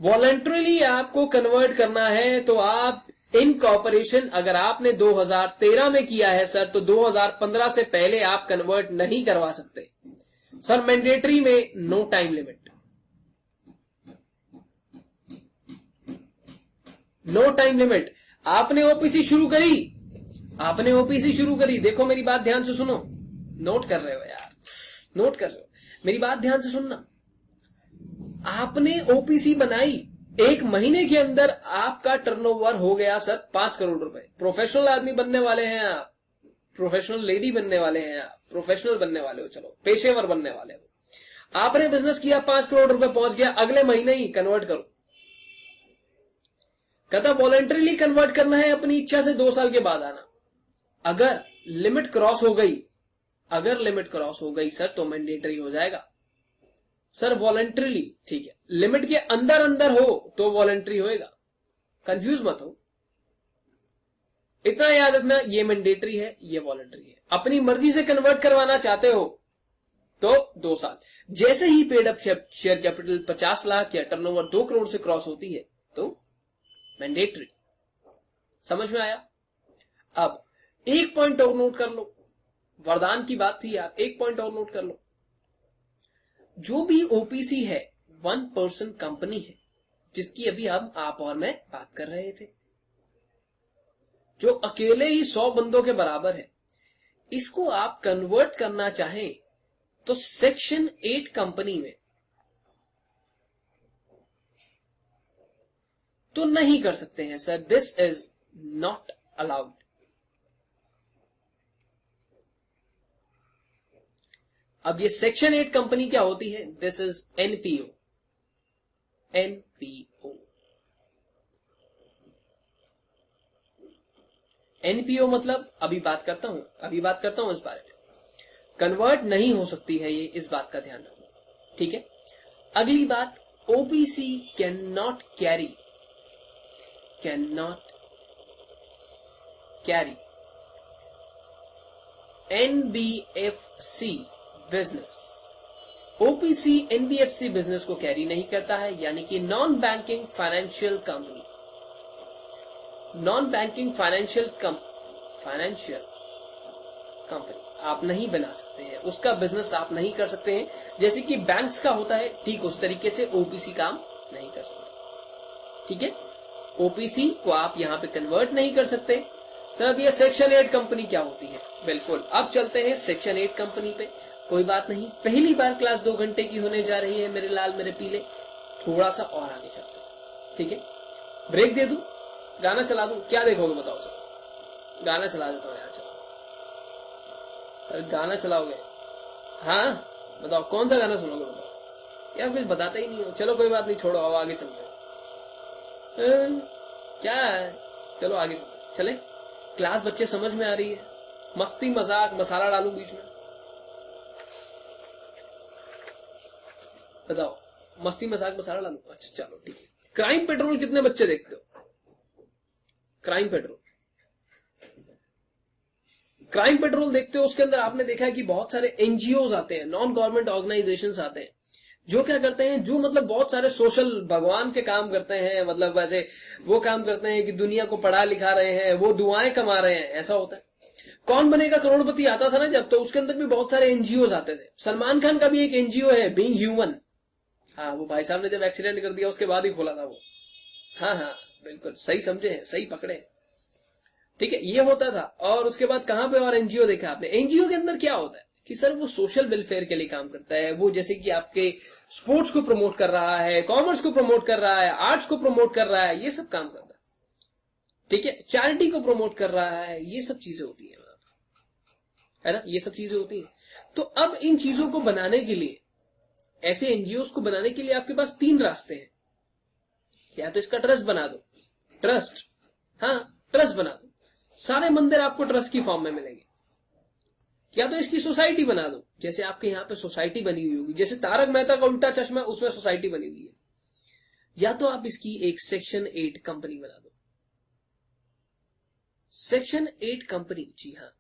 वॉलंटरीली आपको कन्वर्ट करना है तो आप इनकॉर्पोरेशन अगर आपने 2013 में किया है सर, तो 2015 से पहले आप कन्वर्ट नहीं करवा सकते सर। मैंडेटरी में no time limit, no time limit. आपने ओपीसी शुरू करी, आपने ओपीसी शुरू करी, देखो मेरी बात ध्यान से सुनो, नोट कर रहे हो यार, नोट कर रहे हो, मेरी बात ध्यान से सुनना। आपने ओपीसी बनाई, एक महीने के अंदर आपका टर्नओवर हो गया सर 5 करोड़ रुपए। प्रोफेशनल आदमी बनने वाले हैं आप, प्रोफेशनल लेडी बनने वाले हैं आप, प्रोफेशनल बनने वाले हो, चलो पेशेवर बनने वाले हो। आपने बिजनेस किया, 5 करोड़ रुपए पहुंच गया, अगले महीने ही कन्वर्ट करो। कहता वॉलंटरीली कन्वर्ट करना है, अपनी इच्छा से 2 साल के बाद आना। अगर लिमिट क्रॉस हो गई, अगर लिमिट क्रॉस हो गई सर, तो मैंडेटरी हो जाएगा सर। वॉलंटरीली ठीक है, लिमिट के अंदर अंदर हो तो वॉलंटरी होएगा, कंफ्यूज मत हो। इतना याद रखना, ये मैंडेटरी है, ये वॉलंटरी है। अपनी मर्जी से कन्वर्ट करवाना चाहते हो तो 2 साल। जैसे ही paid up share capital 50 lakh या टर्नओवर 2 करोड़ से क्रॉस होती है तो मैंडेटरी। समझ में आया? अब एक पॉइंट और नोट कर लो, वरदान की बात थी यार, एक पॉइंट और नोट कर लो। जो भी ओपीसी है 1 पर्सन कंपनी है, जिसकी अभी हम आप और मैं बात कर रहे थे, जो अकेले ही 100 बंदों के बराबर है। इसको आप कन्वर्ट करना चाहें तो सेक्शन 8 कंपनी में तो नहीं कर सकते हैं sir, this is not allowed. अब ये सेक्शन 8 कंपनी क्या होती है? This is NPO. NPO, NPO मतलब अभी बात करता हूं इस बारे में। कन्वर्ट नहीं हो सकती है ये, इस बात का ध्यान रखना, ठीक है। अगली बात, OPC can not carry NBFC business. OPC NBFC business को कैरी नहीं करता है, यानी कि non banking financial company, non banking financial company आप नहीं बना सकते हैं, उसका बिजनेस आप नहीं कर सकते हैं। जैसे कि बैंक्स का होता है, ठीक उस तरीके से ओपीसी काम नहीं कर सकते, ठीक है। ओपीसी को आप यहां पे कन्वर्ट नहीं कर सकते। सर अब ये सेक्शन 8 कंपनी क्या होती है? बिल्कुल, अब चलते हैं सेक्शन 8 कंपनी पे। कोई बात नहीं, पहली बार क्लास 2 घंटे की होने जा रही है मेरे लाल मेरे पीले, थोड़ा सा और आगे चलते हैं, ठीक है। ब्रेक दे दूं, गाना चला दूं, क्या देखोगे बताओ सर? गाना चला देता हूं यार, चलो सर गाना चलाओगे? हाँ बताओ कौन सा गाना सुनोगे, बताओ यार, कुछ बताते ही नहीं हो। चलो कोई बात नहीं, छोड़ो, अब आगे चलते हैं। क्या है, चलो आगे चले। क्लास बच्चे समझ में आ रही है? मस्ती मजाक मसाला डालूं बीच में? बताओ, मस्ती मजाक मसाला डालूं? अच्छा चलो ठीक है। क्राइम पेट्रोल कितने बच्चे देखते हो? क्राइम पेट्रोल, क्राइम पेट्रोल देखते हो, उसके अंदर आपने देखा है कि बहुत सारे एनजीओज आते हैं, नॉन गवर्नमेंट ऑर्गेनाइजेशंस आते हैं, जो क्या करते हैं, जो मतलब बहुत सारे सोशल भगवान के काम करते हैं, मतलब वैसे वो काम करते हैं कि दुनिया को पढ़ा लिखा रहे हैं, वो दुआएं कमा रहे हैं, ऐसा होता है। कौन बनेगा करोड़पति आता था ना जब, तो उसके अंदर भी बहुत सारे एनजीओज आते थे। सलमान खान का भी एक एनजीओ है, बीइंग ह्यूमन। हाँ, वो भाई साहब ने जब एक्सीडेंट कर दिया उसके बाद ही खोला था वो। हाँ हाँ बिल्कुल सही समझे हैं, सही पकड़े, ठीक है, ये होता था। और उसके बाद कहां पे और एनजीओ देखा आपने? एनजीओ के अंदर क्या होता है कि सर वो सोशल वेलफेयर के लिए काम करता है। वो जैसे कि आपके स्पोर्ट्स को प्रमोट कर रहा है, कॉमर्स को प्रमोट कर रहा है, आर्ट्स को प्रमोट कर रहा है, ये सब काम करता है, ठीक है। चैरिटी को प्रमोट कर रहा है, ये सब चीजें होती है ना, ये सब चीजें होती है। तो अब इन चीजों को बनाने के लिए, ऐसे एनजीओ को बनाने के लिए आपके पास 3 रास्ते हैं। या तो इसका ट्रस्ट बना दो, ट्रस्ट, हाँ ट्रस्ट बना दो, सारे मंदिर आपको ट्रस्ट की फॉर्म में मिलेंगे। या तो इसकी सोसाइटी बना दो, जैसे आपके यहां पे सोसाइटी बनी हुई होगी, जैसे तारक मेहता का उल्टा चश्मा, उसमें सोसाइटी बनी हुई है। या तो आप इसकी एक सेक्शन 8 कंपनी बना दो। सेक्शन 8 कंपनी, जी हाँ,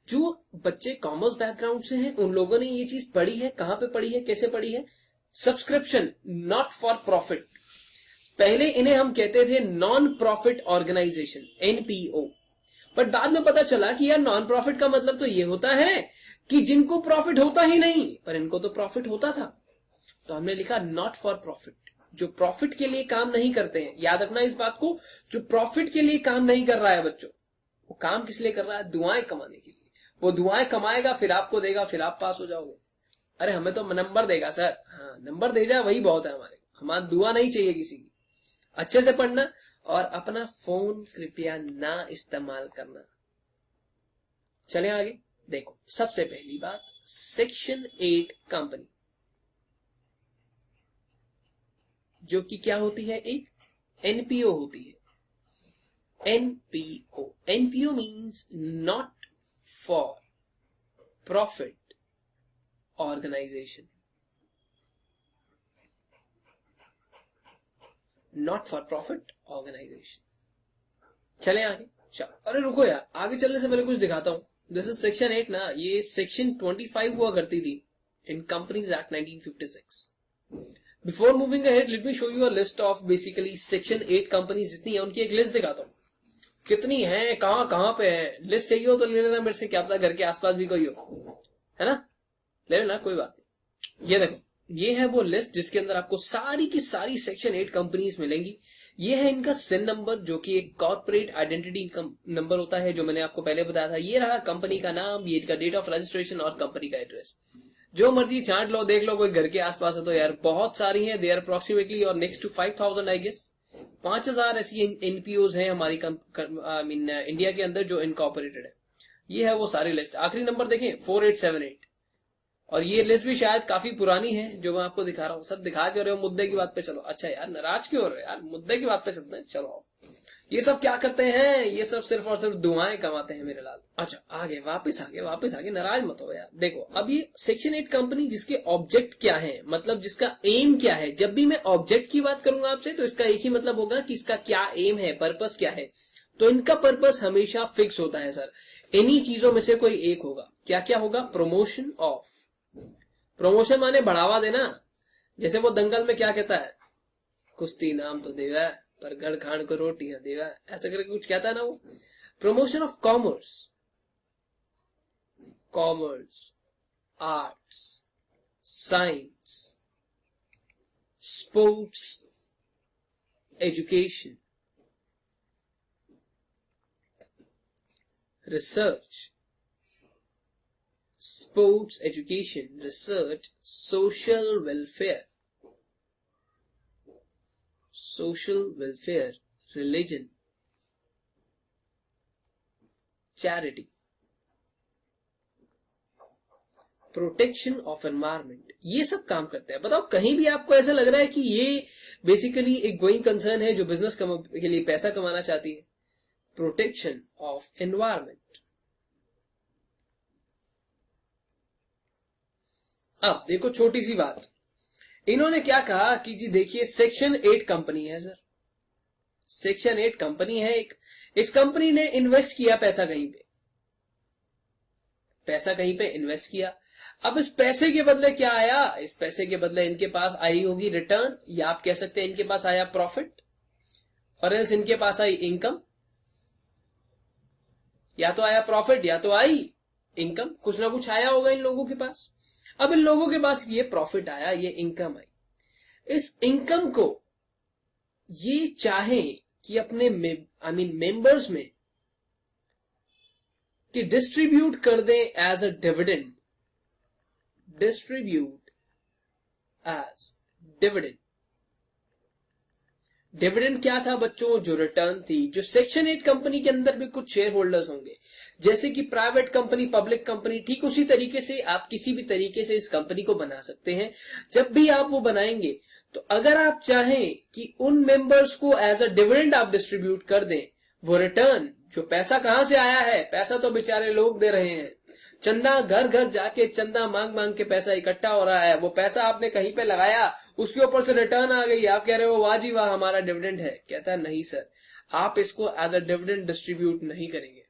जो बच्चे कॉमर्स बैकग्राउंड से हैं उन लोगों ने ये चीज पढ़ी है। कहां पे पढ़ी है, कैसे पढ़ी है? Subscription, not for profit. पहले इन्हें हम कहते थे non profit organisation, NPO, but बाद में पता चला कि यार नॉन प्रॉफिट का मतलब तो ये होता है कि जिनको प्रॉफिट होता ही नहीं, पर इनको तो प्रॉफिट होता था, तो हमने लिखा नॉट फॉर प्रॉफिट, जो प्रॉफिट के लिए काम नहीं करते हैं। याद रखना इस बात को, जो प्रॉफिट के लिए काम नहीं कर रहा है बच्चों, वो काम किस लिए कर रहा है? दुआएं कमाने के लिए। वो दुआएं कमाएगा, फिर आपको देगा, फिर आप पास हो जाओगे। अरे हमें तो नंबर देगा सर, हाँ नंबर दे जाए वही बहुत है हमारे, हमारा दुआ नहीं चाहिए किसी की। अच्छे से पढ़ना और अपना फोन कृपया ना इस्तेमाल करना। चलें आगे। देखो सबसे पहली बात, सेक्शन 8 कंपनी, जो कि क्या होती है? एक एनपीओ होती है। NPO, NPO means not for profit organisation, not for profit organisation. चले आगे। चलो, अरे रुको यार, आगे चलने से पहले कुछ दिखाता हूं। दिस इज सेक्शन 8 ना, ये सेक्शन 25 हुआ करती थी in companies act 1956। Before moving ahead, let me show you a list of basically section 8 companies जितनी है, उनकी एक लिस्ट दिखाता हूं कितनी है, कहां पे है। लिस्ट चाहिए हो तो ले लेना मेरे से, क्या पता घर के आसपास भी कोई हो, है ना, ले लेना, कोई बात नहीं। ये देखो, ये है वो लिस्ट जिसके अंदर आपको सारी की सारी सेक्शन 8 कंपनीज मिलेंगी। ये है इनका सिन नंबर, जो कि एक कॉर्पोरेट आइडेंटिटी नंबर होता है, जो मैंने आपको पहले बताया था। ये रहा कंपनी का नाम, ये इनका डेट ऑफ रजिस्ट्रेशन और कंपनी का एड्रेस। जो मर्जी छांट लो, देख लो, कोई घर के आसपास है तो यार बहुत सारी हैं, दे आर अप्रोक्सीमेटली और नेक्स्ट टू 5000 आई गेस। 5000 ऐसी एनपीओज हैं हमारी इंडिया के अंदर जो इनकॉर्पोरेटेड है। ये है वो सारी लिस्ट। आखिरी नंबर देखें 4878, और ये लिस्ट भी शायद काफी पुरानी है जो मैं आपको दिखा रहा हूँ। सब दिखा के रहे हो, मुद्दे की बात पे चलो। अच्छा यार नाराज क्यों हो रहे हो यार, मुद्दे की बात पे चलते हैं, चलो। ये सब क्या करते हैं? ये सब सिर्फ और सिर्फ दुआएं कमाते हैं मेरे लाल। अच्छा आगे, वापस आगे, नाराज मत हो यार। देखो अब ये सेक्शन 8 कंपनी, जिसके ऑब्जेक्ट क्या है, मतलब जिसका एम क्या है। जब भी मैं ऑब्जेक्ट की बात करूंगा आपसे, तो इसका एक ही मतलब होगा कि इसका क्या एम है, पर्पस क्या है। तो इनका पर्पस हमेशा फिक्स होता है सर, इन्हीं चीजों में से कोई एक होगा। क्या क्या होगा? प्रमोशन ऑफ, प्रमोशन माने बढ़ावा देना। जैसे वो दंगल में क्या कहता है, कुश्ती नाम तो देवा पर गढ़ खान को रोटियां देवा, ऐसा करके कुछ कहता है ना वो। Promotion of commerce, commerce, arts, science, sports, education, research, sports, education, research, social welfare, religion, charity, protection of environment, ये सब काम करते हैं। बताओ कहीं भी आपको ऐसा लग रहा है कि ये बेसिकली एक गोइंग कंसर्न है जो बिजनेस के लिए पैसा कमाना चाहती है? Protection of environment. अब देखो छोटी सी बात, इन्होंने क्या कहा कि जी देखिए सेक्शन 8 कंपनी है सर, सेक्शन 8 कंपनी है एक, इस कंपनी ने इन्वेस्ट किया पैसा कहीं पे, पैसा कहीं पे इन्वेस्ट किया। अब इस पैसे के बदले क्या आया? इस पैसे के बदले इनके पास आई होगी रिटर्न, या आप कह सकते हैं इनके पास आया प्रॉफिट, और एल्स इनके पास आई इनकम। या तो आया प्रॉफिट या तो आई इनकम, कुछ ना कुछ आया होगा इन लोगों के पास। अब इन लोगों के पास ये प्रॉफिट आया, ये इनकम आई। इस इनकम को ये चाहे कि अपने मेंबर्स में कि डिस्ट्रीब्यूट कर दें as a dividend, distribute as dividend. Dividend क्या था बच्चों? जो रिटर्न थी, जो सेक्शन 8 कंपनी के अंदर भी कुछ शेयर होल्डर्स होंगे, जैसे कि प्राइवेट कंपनी, पब्लिक कंपनी, ठीक उसी तरीके से आप किसी भी तरीके से इस कंपनी को बना सकते हैं। जब भी आप वो बनाएंगे, तो अगर आप चाहें कि उन मेंबर्स को एज अ डिविडेंड आप डिस्ट्रीब्यूट कर दें, वो रिटर्न, जो पैसा कहां से आया है, पैसा तो बेचारे लोग दे रहे हैं, चंदा घर घर जाके चंदा मांग मांग के पैसा इकट्ठा हो रहा है, वो पैसा आपने कहीं पे लगाया, उसके ऊपर से रिटर्न आ गई, आप कह रहे हो वाह जी वाह हमारा डिविडेंड है। कहता है नहीं सर, आप इसको एज अ डिविडेंड डिस्ट्रीब्यूट नहीं करेंगे,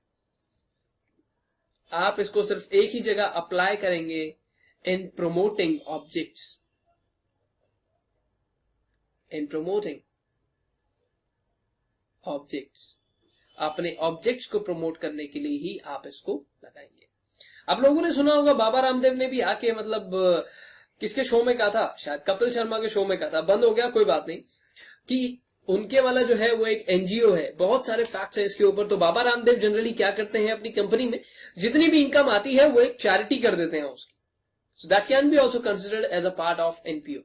आप इसको सिर्फ एक ही जगह अप्लाई करेंगे, इन प्रमोटिंग ऑब्जेक्ट्स, इन प्रमोटिंग ऑब्जेक्ट्स, अपने ऑब्जेक्ट्स को प्रमोट करने के लिए ही आप इसको लगाएंगे। आप लोगों ने सुना होगा बाबा रामदेव ने भी आके मतलब किसके शो में कहा था, शायद कपिल शर्मा के शो में कहा था, बंद हो गया कोई बात नहीं, कि उनके वाला जो है वो एक एनजीओ है, बहुत सारे फैक्ट्स हैं इसके ऊपर। तो बाबा रामदेव जनरली क्या करते हैं, अपनी कंपनी में जितनी भी इनकम आती है वो एक चैरिटी कर देते हैं उसकी। So that can be also considered as a part of NPO.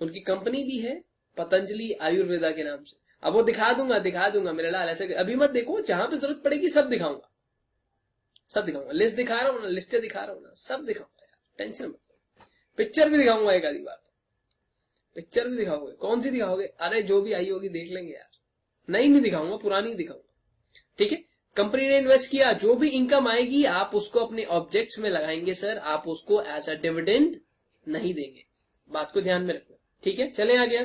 उनकी कंपनी भी है पतंजलि आयुर्वेदा के नाम से। अब वो दिखा दूंगा मेरे लाल, ऐसे अभी मत देखो, जहां पे जरूरत पड़ेगी सब दिखाऊंगा, सब दिखाऊंगा। लिस्ट दिखा रहा हूं ना, लिस्टें दिखा रहा हूं ना, सब दिखाऊंगा यार, टेंशन मत लो। पिक्चर भी दिखाऊंगा एक आधी बार, पिक्चर भी दिखाओगे, कौन सी दिखाओगे, अरे जो भी आई होगी देख लेंगे यार, नई नहीं दिखाऊंगा, पुरानी दिखाऊंगा, ठीक है। कंपनी ने इन्वेस्ट किया, जो भी इनकम आएगी आप उसको अपने ऑब्जेक्ट्स में लगाएंगे सर, आप उसको एज अ डिविडेंड नहीं देंगे, बात को ध्यान में रखना, ठीक है। चले आ गया,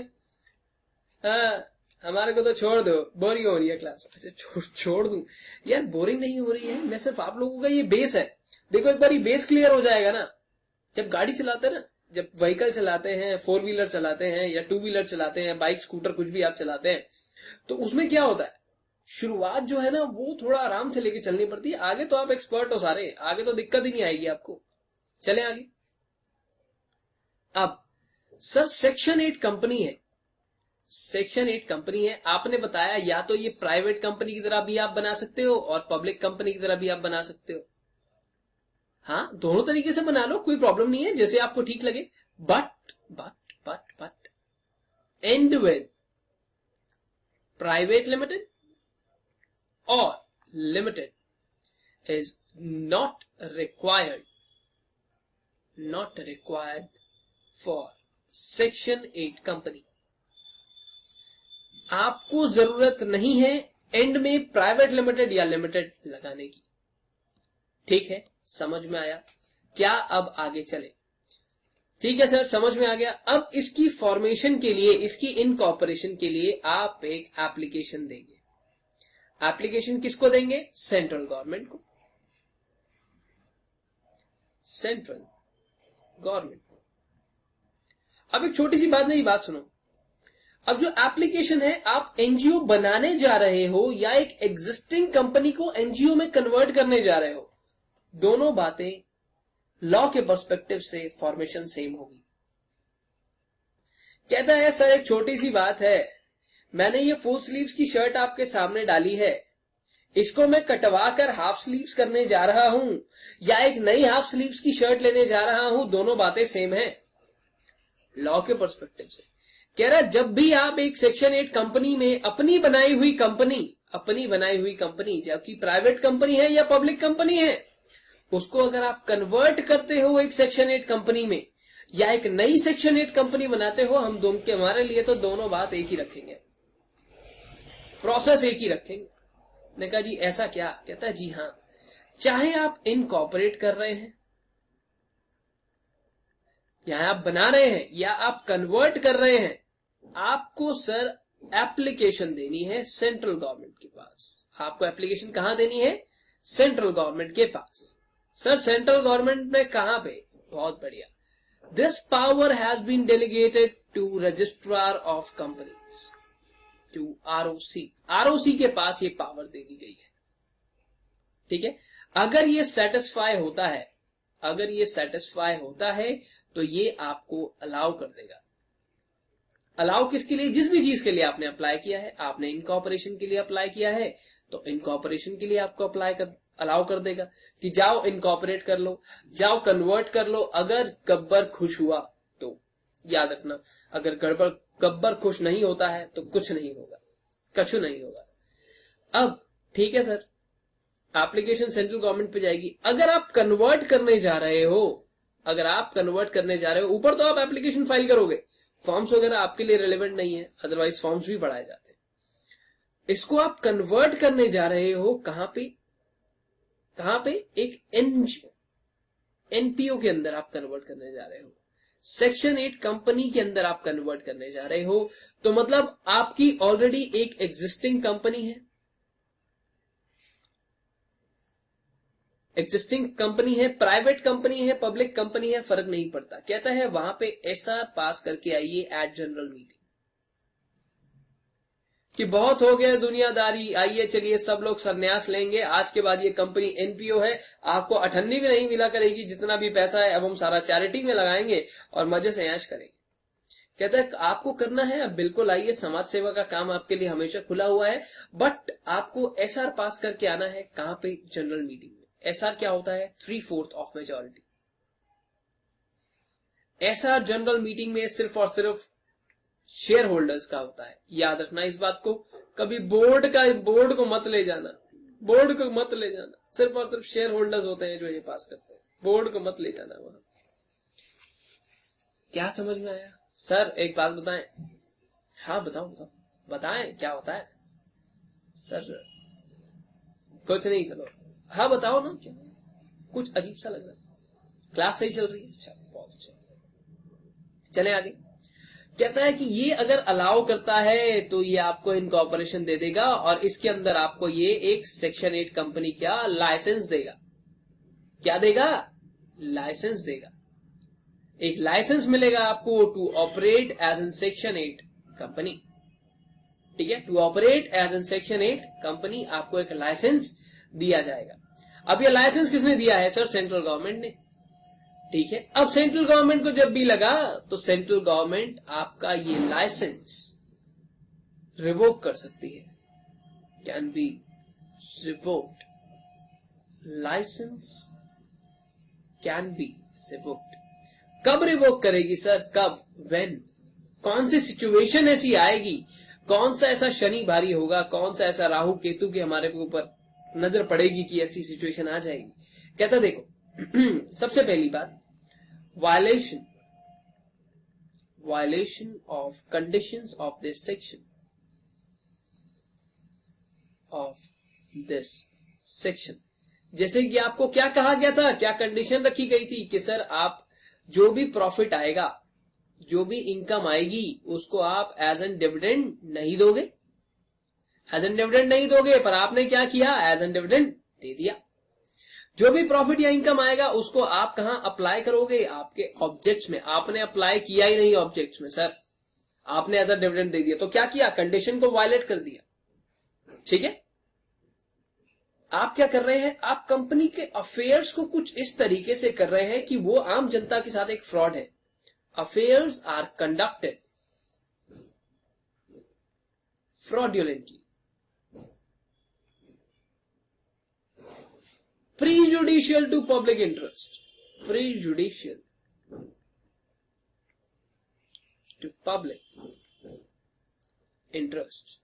हमारे को तो छोड़ दो, बोरिंग हो रही है क्लास। अच्छा छोड़ दूं यार, बोरिंग नहीं हो रही है, मैं सिर्फ आप लोगों का ये बेस है। देखो एक बार ये बेस क्लियर हो जाएगा ना, जब गाड़ी चलाते हैं ना, जब व्हीकल चलाते हैं, 4 व्हीलर चलाते हैं या 2 व्हीलर चलाते हैं, बाइक स्कूटर कुछ भी आप चलाते हैं, तो उसमें क्या होता है, शुरुआत जो है ना वो थोड़ा आराम से लेके चलनी पड़ती है। आगे तो आप एक्सपर्ट हो सारे, आगे तो दिक्कत ही नहीं आएगी आपको। चले आगे। अब सर सेक्शन 8 कंपनी है, सेक्शन 8 कंपनी है, आपने बताया या तो ये प्राइवेट कंपनी की तरह भी आप बना सकते हो और पब्लिक कंपनी की तरह भी आप बना सकते हो। हाँ, दोनों तरीके से बना लो, कोई प्रॉब्लम नहीं है, जैसे आपको ठीक लगे। But end with private limited और limited is not required for section 8 company. आपको जरूरत नहीं है एंड में प्राइवेट लिमिटेड या लिमिटेड लगाने की, ठीक है, समझ में आया क्या। अब आगे चले, ठीक है सर, समझ में आ गया। अब इसकी फॉर्मेशन के लिए, इसकी इनकॉर्पोरेशन के लिए आप एक एप्लीकेशन देंगे। एप्लीकेशन किसको देंगे, सेंट्रल गवर्नमेंट को, सेंट्रल गवर्नमेंट को। अब एक छोटी सी बात, मेरी बात सुनो। अब जो एप्लीकेशन है, आप एनजीओ बनाने जा रहे हो या एक एग्जिस्टिंग कंपनी को एनजीओ में कन्वर्ट करने जा रहे हो, दोनों बातें लॉ के पर्सपेक्टिव से फॉर्मेशन सेम होगी। कहता है सर एक छोटी सी बात है, मैंने ये फुल स्लीव्स की शर्ट आपके सामने डाली है, इसको मैं कटवा कर हाफ स्लीव्स करने जा रहा हूं या एक नई हाफ स्लीव्स की शर्ट लेने जा रहा हूं, दोनों बातें सेम है लॉ के पर्सपेक्टिव से। कह रहा जब भी आप एक सेक्शन 8 कंपनी में अपनी बनाई हुई कंपनी जबकि प्राइवेट कंपनी है या पब्लिक कंपनी है, उसको अगर आप कन्वर्ट करते हो एक सेक्शन 8 कंपनी में या एक नई सेक्शन 8 कंपनी बनाते हो, हम दोनों के, हमारे लिए तो दोनों बात एक ही रखेंगे, प्रोसेस एक ही रखेंगे। ने कहा जी ऐसा क्या, कहता है जी हाँ, चाहे आप इनकॉर्पोरेट कर रहे हैं, या आप बना रहे हैं या आप कन्वर्ट कर रहे हैं, आपको सर एप्लीकेशन देनी है सेंट्रल गवर्नमेंट के पास। आपको एप्लीकेशन कहां देनी है, सेंट्रल गवर्नमेंट के पास। सर सेंट्रल गवर्नमेंट में कहां पे, बहुत बढ़िया, this power has been delegated to registrar of companies, to ROC. ROC के पास ये पावर दे दी गई है, ठीक है। अगर ये सेटिस्फाई होता है तो ये आपको अलाउ कर देगा। अलाउ किसके लिए, जिस भी चीज के लिए आपने अप्लाई किया है, आपने इनकॉर्पोरेशन के लिए अप्लाई किया है तो इनकॉर्पोरेशन के लिए आपको अलाउ कर देगा कि जाओ इनकॉर्पोरेट कर लो, जाओ कन्वर्ट कर लो। अगर गब्बर खुश हुआ तो याद रखना, अगर गब्बर खुश नहीं होता है तो कुछ नहीं होगा, कछु नहीं होगा। अब ठीक है सर, एप्लीकेशन सेंट्रल गवर्नमेंट पे जाएगी। अगर आप कन्वर्ट करने जा रहे हो, ऊपर तो आप एप्लीकेशन फाइल करोगे, फॉर्म्स वगैरह आपके लिए रिलेवेंट नहीं है, अदरवाइज फॉर्म्स भी बढ़ाए जाते हैं। इसको आप कन्वर्ट करने जा रहे हो कहां पे, एक एनपीओ के अंदर आप कन्वर्ट करने जा रहे हो, सेक्शन 8 कंपनी के अंदर आप कन्वर्ट करने जा रहे हो, तो मतलब आपकी ऑलरेडी एक एग्जिस्टिंग कंपनी है, प्राइवेट कंपनी है, पब्लिक कंपनी है, फर्क नहीं पड़ता। कहता है वहां पे एसआर पास करके आइए एट जनरल मीटिंग। कि बहुत हो गया दुनियादारी, आइए चलिए सब लोग संन्यास लेंगे, आज के बाद ये कंपनी एनपीओ है, आपको अठन्नी भी नहीं मिला करेगी, जितना भी पैसा है अब हम सारा चैरिटी में लगाएंगे और मजे से ऐश करेंगे। कहता है आपको करना है, अब बिल्कुल आइए, समाज सेवा का काम आपके लिए हमेशा खुला हुआ है, बट आपको एसआर पास करके आना है। कहां पे? जनरल मीटिंग में। एसआर क्या होता है? 3/4 of majority. SR general meeting में सिर्फ और सिर्फ शेयर होल्डर्स का होता है। याद रखना इस बात को, कभी बोर्ड को मत ले जाना, बोर्ड को मत ले जाना, सिर्फ और सिर्फ शेयर होल्डर्स होते हैं जो ये पास करते हैं, बोर्ड को मत ले जाना वहां। क्या समझ में आया? सर एक बात बताएं। हाँ बताओ बताओ, बताएं क्या होता है सर? कुछ नहीं, चलो हाँ बताओ ना, क्या कुछ अजीब सा लग रहा है? क्लास सही चल रही है? अच्छा, बहुत अच्छा, चले आगे। कहता है कि ये अगर अलाउ करता है तो ये आपको इनकॉर्पोरेशन दे देगा और इसके अंदर आपको ये एक सेक्शन 8 कंपनी क्या लाइसेंस देगा। क्या देगा? लाइसेंस देगा। एक लाइसेंस मिलेगा आपको to operate as an section 8 company. ठीक है, to operate as an section 8 company, आपको एक लाइसेंस दिया जाएगा। अब ये लाइसेंस किसने दिया है? सर सेंट्रल गवर्नमेंट ने। ठीक है, अब सेंट्रल गवर्नमेंट को जब भी लगा तो सेंट्रल गवर्नमेंट आपका ये लाइसेंस रिवोक कर सकती है। Can be revoked, licence can be revoked. कब रिवोक करेगी सर? कब? व्हेन, कौन सी सिचुएशन ऐसी आएगी, कौन सा ऐसा शनि भारी होगा, कौन सा ऐसा राहु केतु के हमारे ऊपर नजर पड़ेगी कि ऐसी सिचुएशन आ जाएगी। कहता देखो सबसे पहली बात, violation of conditions of this section, जैसे कि आपको क्या कहा गया था, क्या कंडीशन रखी गई थी कि सर आप जो भी प्रॉफिट आएगा, जो भी इनकम आएगी, उसको आप एज एन डिविडेंड नहीं दोगे, एज एन डिविडेंड नहीं दोगे, पर आपने क्या किया? एज एन डिविडेंड दे दिया। जो भी प्रॉफिट या इनकम आएगा उसको आप कहां अप्लाई करोगे? आपके ऑब्जेक्ट्स में। आपने अप्लाई किया ही नहीं ऑब्जेक्ट्स में सर, आपने एज अ डिविडेंड दे दिया, तो क्या किया? कंडीशन को वायलेट कर दिया। ठीक है, आप क्या कर रहे हैं? आप कंपनी के अफेयर्स को कुछ इस तरीके से कर रहे हैं कि वो आम जनता के साथ एक फ्रॉड है। Affairs are conducted fraudulently, prejudicial to public interest, prejudicial to public interest।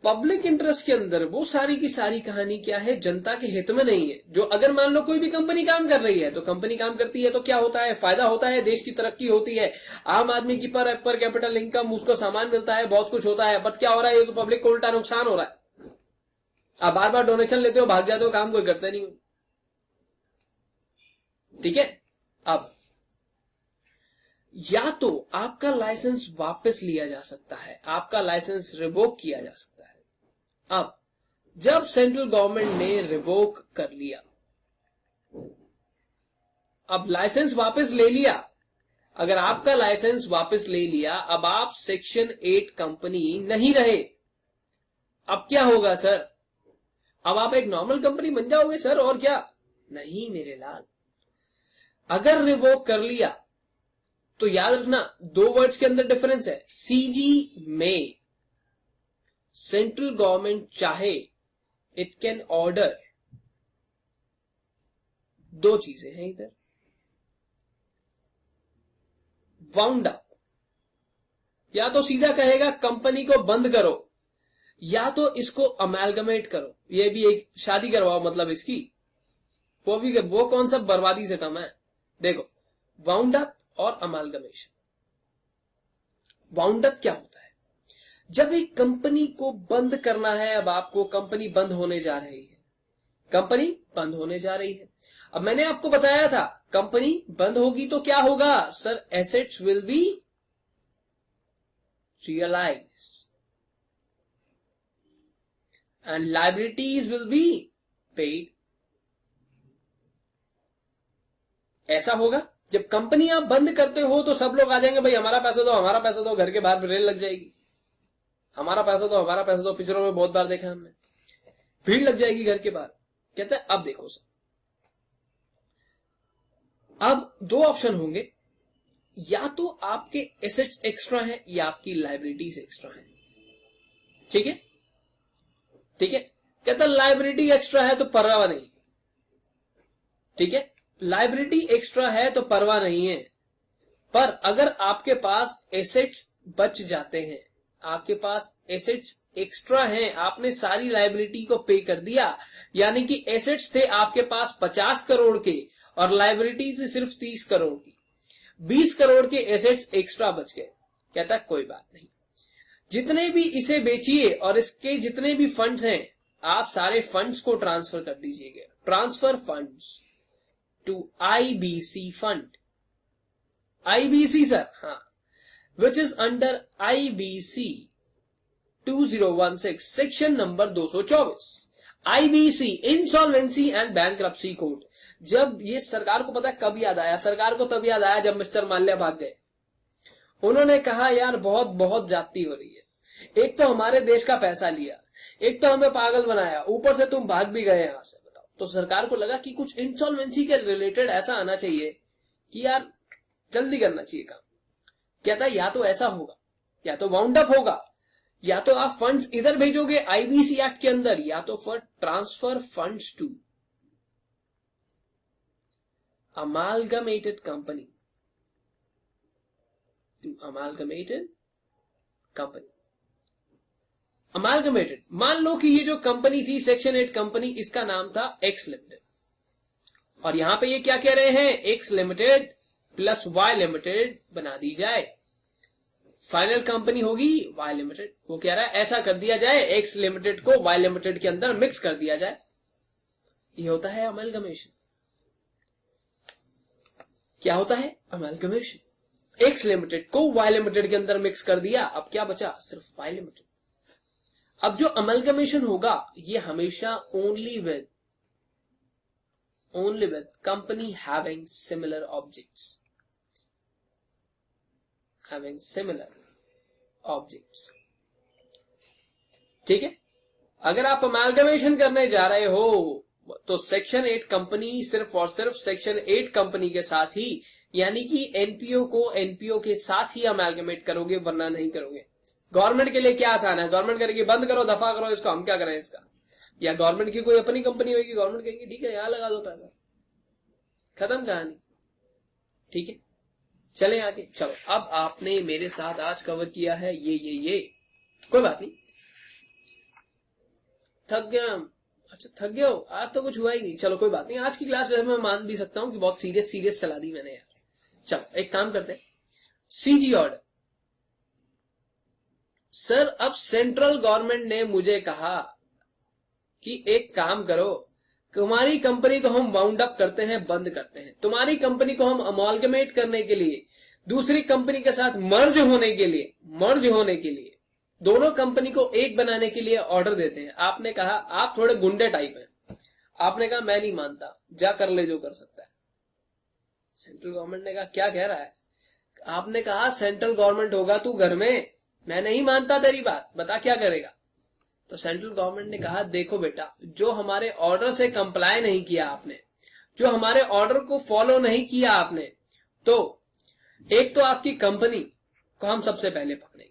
Public interest के अंदर वो सारी की सारी कहानी क्या है? जनता के हित में नहीं है। जो अगर मान लो कोई भी कंपनी काम कर रही है, तो कंपनी काम करती है तो क्या होता है? फायदा होता है, देश की तरक्की होती है, आम आदमी की पर कैपिटल इनकम, उसको सामान मिलता है, बहुत कुछ होता है। बट क्या हो रहा है? ये तो पब्लिक को उल्टा नुकसान हो रहा है। आप बार बार डोनेशन लेते हो, भाग जाते हो, काम कोई करते नहीं हो। ठीक है, अब या तो आपका लाइसेंस वापस लिया जा सकता है, आपका लाइसेंस रिवोक किया जा सकता है। अब जब सेंट्रल गवर्नमेंट ने रिवोक कर लिया, अब लाइसेंस वापस ले लिया, अगर आपका लाइसेंस वापस ले लिया, अब आप सेक्शन 8 कंपनी नहीं रहे। अब क्या होगा सर? अब आप एक नॉर्मल कंपनी बन जाओगे सर, और क्या? नहीं मेरे लाल, अगर रिवोक कर लिया तो याद रखना, दो वर्ड्स के अंदर डिफरेंस है। सीजी में सेंट्रल गवर्नमेंट चाहे, इट कैन ऑर्डर, दो चीजें हैं इधर। वाउंड अप, या तो सीधा कहेगा कंपनी को बंद करो, या तो इसको अमेलगमेट करो, ये भी एक शादी करवाओ, मतलब इसकी वो कौन सा बर्बादी से कम है। देखो, वाउंड अप और अमेलगमेशन। वाउंड अप क्या होता है? जब एक कंपनी को बंद करना है, अब आपको कंपनी बंद होने जा रही है, कंपनी बंद होने जा रही है। अब मैंने आपको बताया था कंपनी बंद होगी तो क्या होगा sir? Assets will be realised and liabilities will be paid। ऐसा होगा। जब कंपनी आप बंद करते हो तो सब लोग आ जाएंगे, भाई हमारा पैसा दो, हमारा पैसा दो, घर के बाहर रेल लग जाएगी। हमारा पैसा तो हमारा पैसा तो पिक्चरों में बहुत बार देखा है हमने। भीड़ लग जाएगी घर के बाहर। कहता है अब देखो सर, अब दो ऑप्शन होंगे, या तो आपके एसेट्स एक्स्ट्रा हैं या आपकी लाइबिलिटीज एक्स्ट्रा हैं। ठीक है, ठीक है। कहता लाइबिलिटी एक्स्ट्रा है तो परवाह नहीं। ठीक है, लाइबिलिटी एक्स्ट्रा है तो परवाह नहीं है, पर अगर आपके पास एसेट्स बच जाते हैं, आपके पास एसेट्स एक्स्ट्रा हैं, आपने सारी लाइबिलिटी को पे कर दिया, यानी कि एसेट्स थे आपके पास 50 करोड़ के और लाइबिलिटी से सिर्फ 30 करोड़ की, 20 करोड़ के एसेट्स एक्स्ट्रा बच गए। कहता है कोई बात नहीं, जितने भी इसे बेचिए और इसके जितने भी फंड्स हैं, आप सारे फंड्स को ट्रांसफर कर दीजिएगा। Transfer funds to IBC fund. IBC sir, हाँ, which is under IBC 2016 section number 224, IBC insolvency and bankruptcy code. जब ये सरकार को पता है कब याद आया? सरकार को तब याद आया जब मिस्टर माल्या भाग गए। उन्होंने कहा यार बहुत बहुत ज्यादती हो रही है, एक तो हमारे देश का पैसा लिया, एक तो हमें पागल बनाया, ऊपर से तुम भाग भी गए यहां से। बताओ, तो सरकार को लगा कि कुछ इंसॉल्वेंसी के रिलेटेड ऐसा आना चाहिए कि यार जल्दी करना चाहिए काम। कहता या तो ऐसा होगा, या तो वाउंड अप होगा, या तो आप फंड्स इधर भेजोगे आईबीसी एक्ट के अंदर, या तो for transfer funds to amalgamated company, to amalgamated company. Amalgamated, मान लो कि ये जो कंपनी थी सेक्शन 8 कंपनी, इसका नाम था एक्स लिमिटेड, और यहां पे ये क्या कह रहे हैं, x limited plus y limited बना दी जाए, फाइनल कंपनी होगी वाई लिमिटेड। वो कह रहा है ऐसा कर दिया जाए, एक्स लिमिटेड को वाई लिमिटेड के अंदर मिक्स कर दिया जाए। ये होता है अमालगमेशन। क्या होता है? अमालगमेशन। एक्स लिमिटेड को वाई लिमिटेड के अंदर मिक्स कर दिया, अब क्या बचा? सिर्फ वाई लिमिटेड। अब जो अमालगमेशन होगा ये हमेशा only with company having similar objects, ठीक है। अगर आप अमालगमेशन करने जा रहे हो तो सेक्शन 8 कंपनी सिर्फ और सिर्फ सेक्शन 8 कंपनी के साथ ही, यानी कि एनपीओ को एनपीओ के साथ ही अमालगमेट करोगे, वरना नहीं करोगे। गवर्नमेंट के लिए क्या आसान है, गवर्नमेंट करेगी बंद करो, दफा करो इसको, हम क्या करें इसका। या गवर्नमेंट की कोई अपनी कंपनी होगी, गवर्नमेंट कहेगी ठीक है यहां लगा दो पैसा, खत्म कहानी। ठीक है, चले आगे। चलो, अब आपने मेरे साथ आज कवर किया है ये कोई बात नहीं, थक गया। अच्छा थक गया हो, आज तो कुछ हुआ ही नहीं। चलो कोई बात नहीं, आज की क्लास वैसे मैं मान भी सकता हूं कि बहुत सीरियस चला दी मैंने यार। चलो एक काम करते हैं, सीजी ऑर्डर। सर अब सेंट्रल गवर्नमेंट ने मुझे कहा कि एक काम करो, तुम्हारी कंपनी को हम वाउंड अप करते हैं, बंद करते हैं, तुम्हारी कंपनी को हम अमालगमेट करने के लिए, दूसरी कंपनी के साथ मर्ज होने के लिए दोनों कंपनी को एक बनाने के लिए ऑर्डर देते हैं। आपने कहा आप थोड़े गुंडे टाइप हैं, आपने कहा मैं नहीं मानता, जा कर ले जो कर सकता है। सेंट्रल गवर्नमेंट ने कहा क्या कह रहा है? आपने कहा सेंट्रल गवर्नमेंट होगा तू घर में, मैं नहीं मानता तेरी बात, बता क्या करेगा। तो सेंट्रल गवर्नमेंट ने कहा देखो बेटा, जो हमारे ऑर्डर से कंप्लाई नहीं किया आपने, जो हमारे ऑर्डर को फॉलो नहीं किया आपने, तो एक तो आपकी कंपनी को हम सबसे पहले पकड़ेंगे,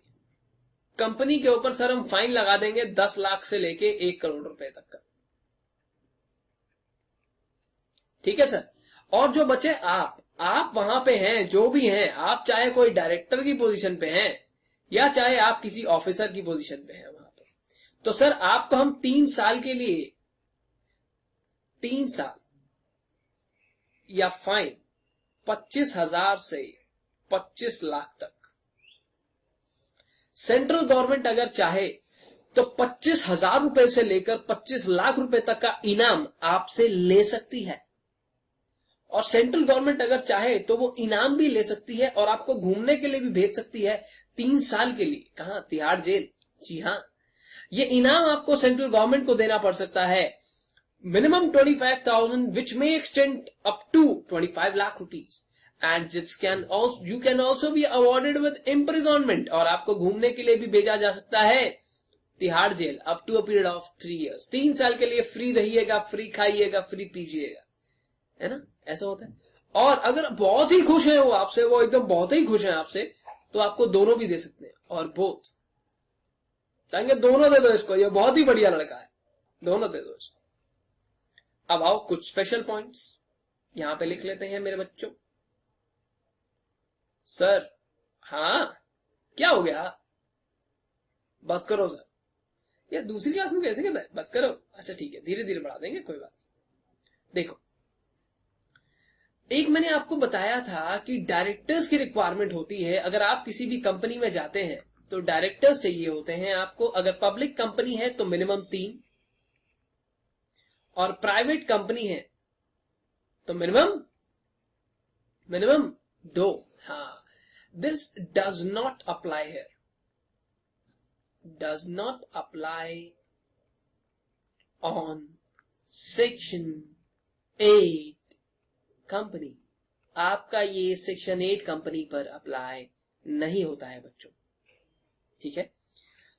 कंपनी के ऊपर सर हम फाइन लगा देंगे 10 लाख से लेके 1 करोड़ रुपए तक का। ठीक है सर, और जो बचे आप वहां पे हैं, जो भी हैं, आप चाहे कोई डायरेक्टर की पोजीशन पे हैं या चाहे आप किसी ऑफिसर की पोजीशन पे हैं वहां पे, तो सर आपको हम 3 साल के लिए 3 साल या फाइन 25,000 से 25 लाख तक, सेंट्रल गवर्नमेंट अगर चाहे तो 25,000 रुपए से लेकर 25 लाख रुपए तक का इनाम आपसे ले सकती है। और सेंट्रल गवर्नमेंट अगर चाहे तो वो इनाम भी ले सकती है और आपको घूमने के लिए भी भेज सकती है 3 साल के लिए। कहां? तिहाड़ जेल। जी हां, ये इनाम आपको सेंट्रल गवर्नमेंट को देना पड़ सकता है, minimum 25,000 which may extend up to 25 lakh rupees and you can also be awarded with imprisonment, और आपको घूमने के लिए भी भेजा जा सकता है Tihar jail up to a period of 3 years। 3 साल के लिए फ्री रहिएगा, फ्री खाइएगा, फ्री पीजिएगा, है ना, ऐसा होता है। और अगर बहुत ही खुश है वो आपसे, वो एकदम बहुत ही खुश है आपसे, तो आपको दोनों भी दे सकते हैं, और बोथ कहेंगे दोनों दे दो इसको, ये बहुत ही बढ़िया लड़का है, दोनों दे दो इसको। अब आओ कुछ स्पेशल पॉइंट्स यहां पे लिख लेते हैं मेरे बच्चों। सर हाँ क्या हो गया, बस करो सर, यार दूसरी क्लास में कैसे कहता है बस करो, अच्छा ठीक है धीरे धीरे बढ़ा देंगे, कोई बात नहीं। देखो, एक मैंने आपको बताया था कि डायरेक्टर्स की रिक्वायरमेंट होती है। अगर आप किसी भी कंपनी में जाते हैं तो डायरेक्टर्स चाहिए होते हैं आपको। अगर पब्लिक कंपनी है तो मिनिमम 3, और प्राइवेट कंपनी है तो मिनिमम 2। हाँ, this does not apply here, does not apply on section 8 company. आपका ये सेक्शन 8 कंपनी पर अप्लाई नहीं होता है बच्चों, ठीक है।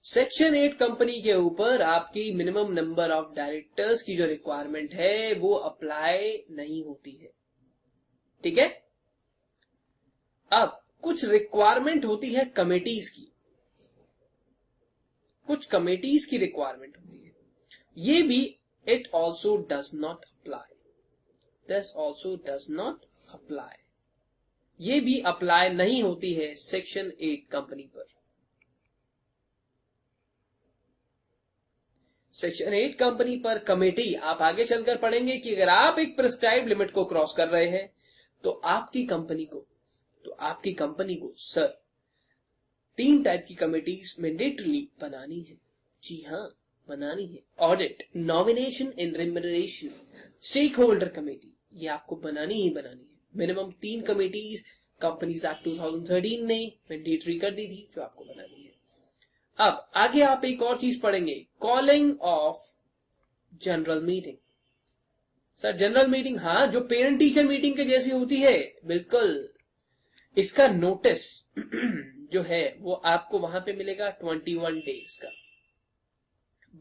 सेक्शन 8 कंपनी के ऊपर आपकी मिनिमम नंबर ऑफ डायरेक्टर्स की जो रिक्वायरमेंट है वो अप्लाई नहीं होती है, ठीक है। अब कुछ रिक्वायरमेंट होती है कमेटीज की, कुछ कमेटीज की रिक्वायरमेंट होती है, ये भी it also does not apply, this also does not apply, ये भी अप्लाई नहीं होती है सेक्शन 8 कंपनी पर। सेक्शन 8 कंपनी पर कमेटी आप आगे चलकर पढ़ेंगे कि अगर आप एक प्रिस्क्राइब लिमिट को क्रॉस कर रहे हैं तो आपकी कंपनी को सर 3 टाइप की कमेटीज मैंडेटरी बनानी है। जी हाँ, बनानी है। Audit, nomination and remuneration, stakeholder committee, ये आपको बनानी ही बनानी है। मिनिमम 3 कमेटीज कंपनीज एक्ट 2013 ने मैंडेटरी कर दी थी, जो आपको बनानी है। अब आगे आप एक और चीज पढ़ेंगे, calling of general meeting. Sir general meeting, हाँ, जो पेरेंट टीचर मीटिंग के जैसी होती है, बिल्कुल। इसका नोटिस जो है वो आपको वहां पे मिलेगा 21 डेज का।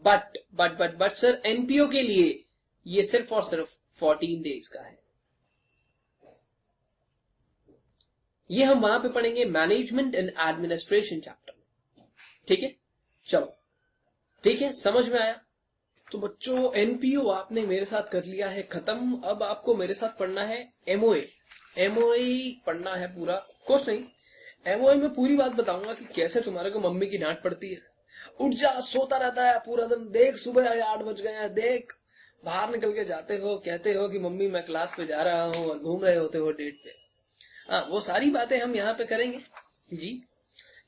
बट सर एनपीओ के लिए ये सिर्फ और सिर्फ 14 डेज का है। ये हम वहां पे पढ़ेंगे मैनेजमेंट एंड एडमिनिस्ट्रेशन चैप्टर में, ठीक है। चलो ठीक है, समझ में आया। तो बच्चों एनपीओ आपने मेरे साथ कर लिया है खत्म। अब आपको मेरे साथ पढ़ना है एमओए। एमओए पढ़ना है पूरा, कुछ नहीं, एमओए में पूरी बात बताऊंगा कि कैसे तुम्हारे को मम्मी की डांट पड़ती है। उठ जा, सोता रहता है पूरा दिन, देख सुबह 8 बज गए हैं, देख बाहर निकल के जाते हो, कहते हो कि मम्मी मैं क्लास पे जा रहा हूँ, और घूम रहे होते हो डेट पे। हाँ, वो सारी बातें हम यहाँ पे करेंगे जी।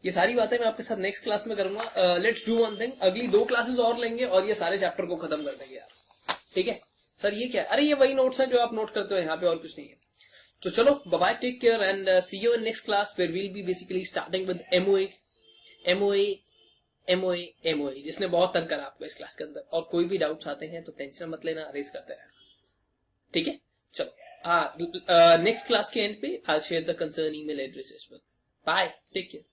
ये सारी बातें मैं आपके साथ नेक्स्ट क्लास में करूंगा। लेट्स डू वन थिंग, अगली 2 क्लासेस और लेंगे और ये सारे चैप्टर को खत्म कर देंगे यार, ठीक है। सर ये क्या है? अरे ये वही नोट्स हैं जो आप नोट करते हो यहाँ पे, और कुछ नहीं है। तो चलो bye, take care and see you in next class where we'll be basically starting with MOA, जिसने बहुत तंग करा आपको इस क्लास के अंदर। और कोई भी डाउट्स आते हैं तो टेंशन मत लेना, रेज करते रहना, ठीक है। चलो हाँ, नेक्स्ट क्लास के एंड पे I share the concern email address as well. Bye, take care.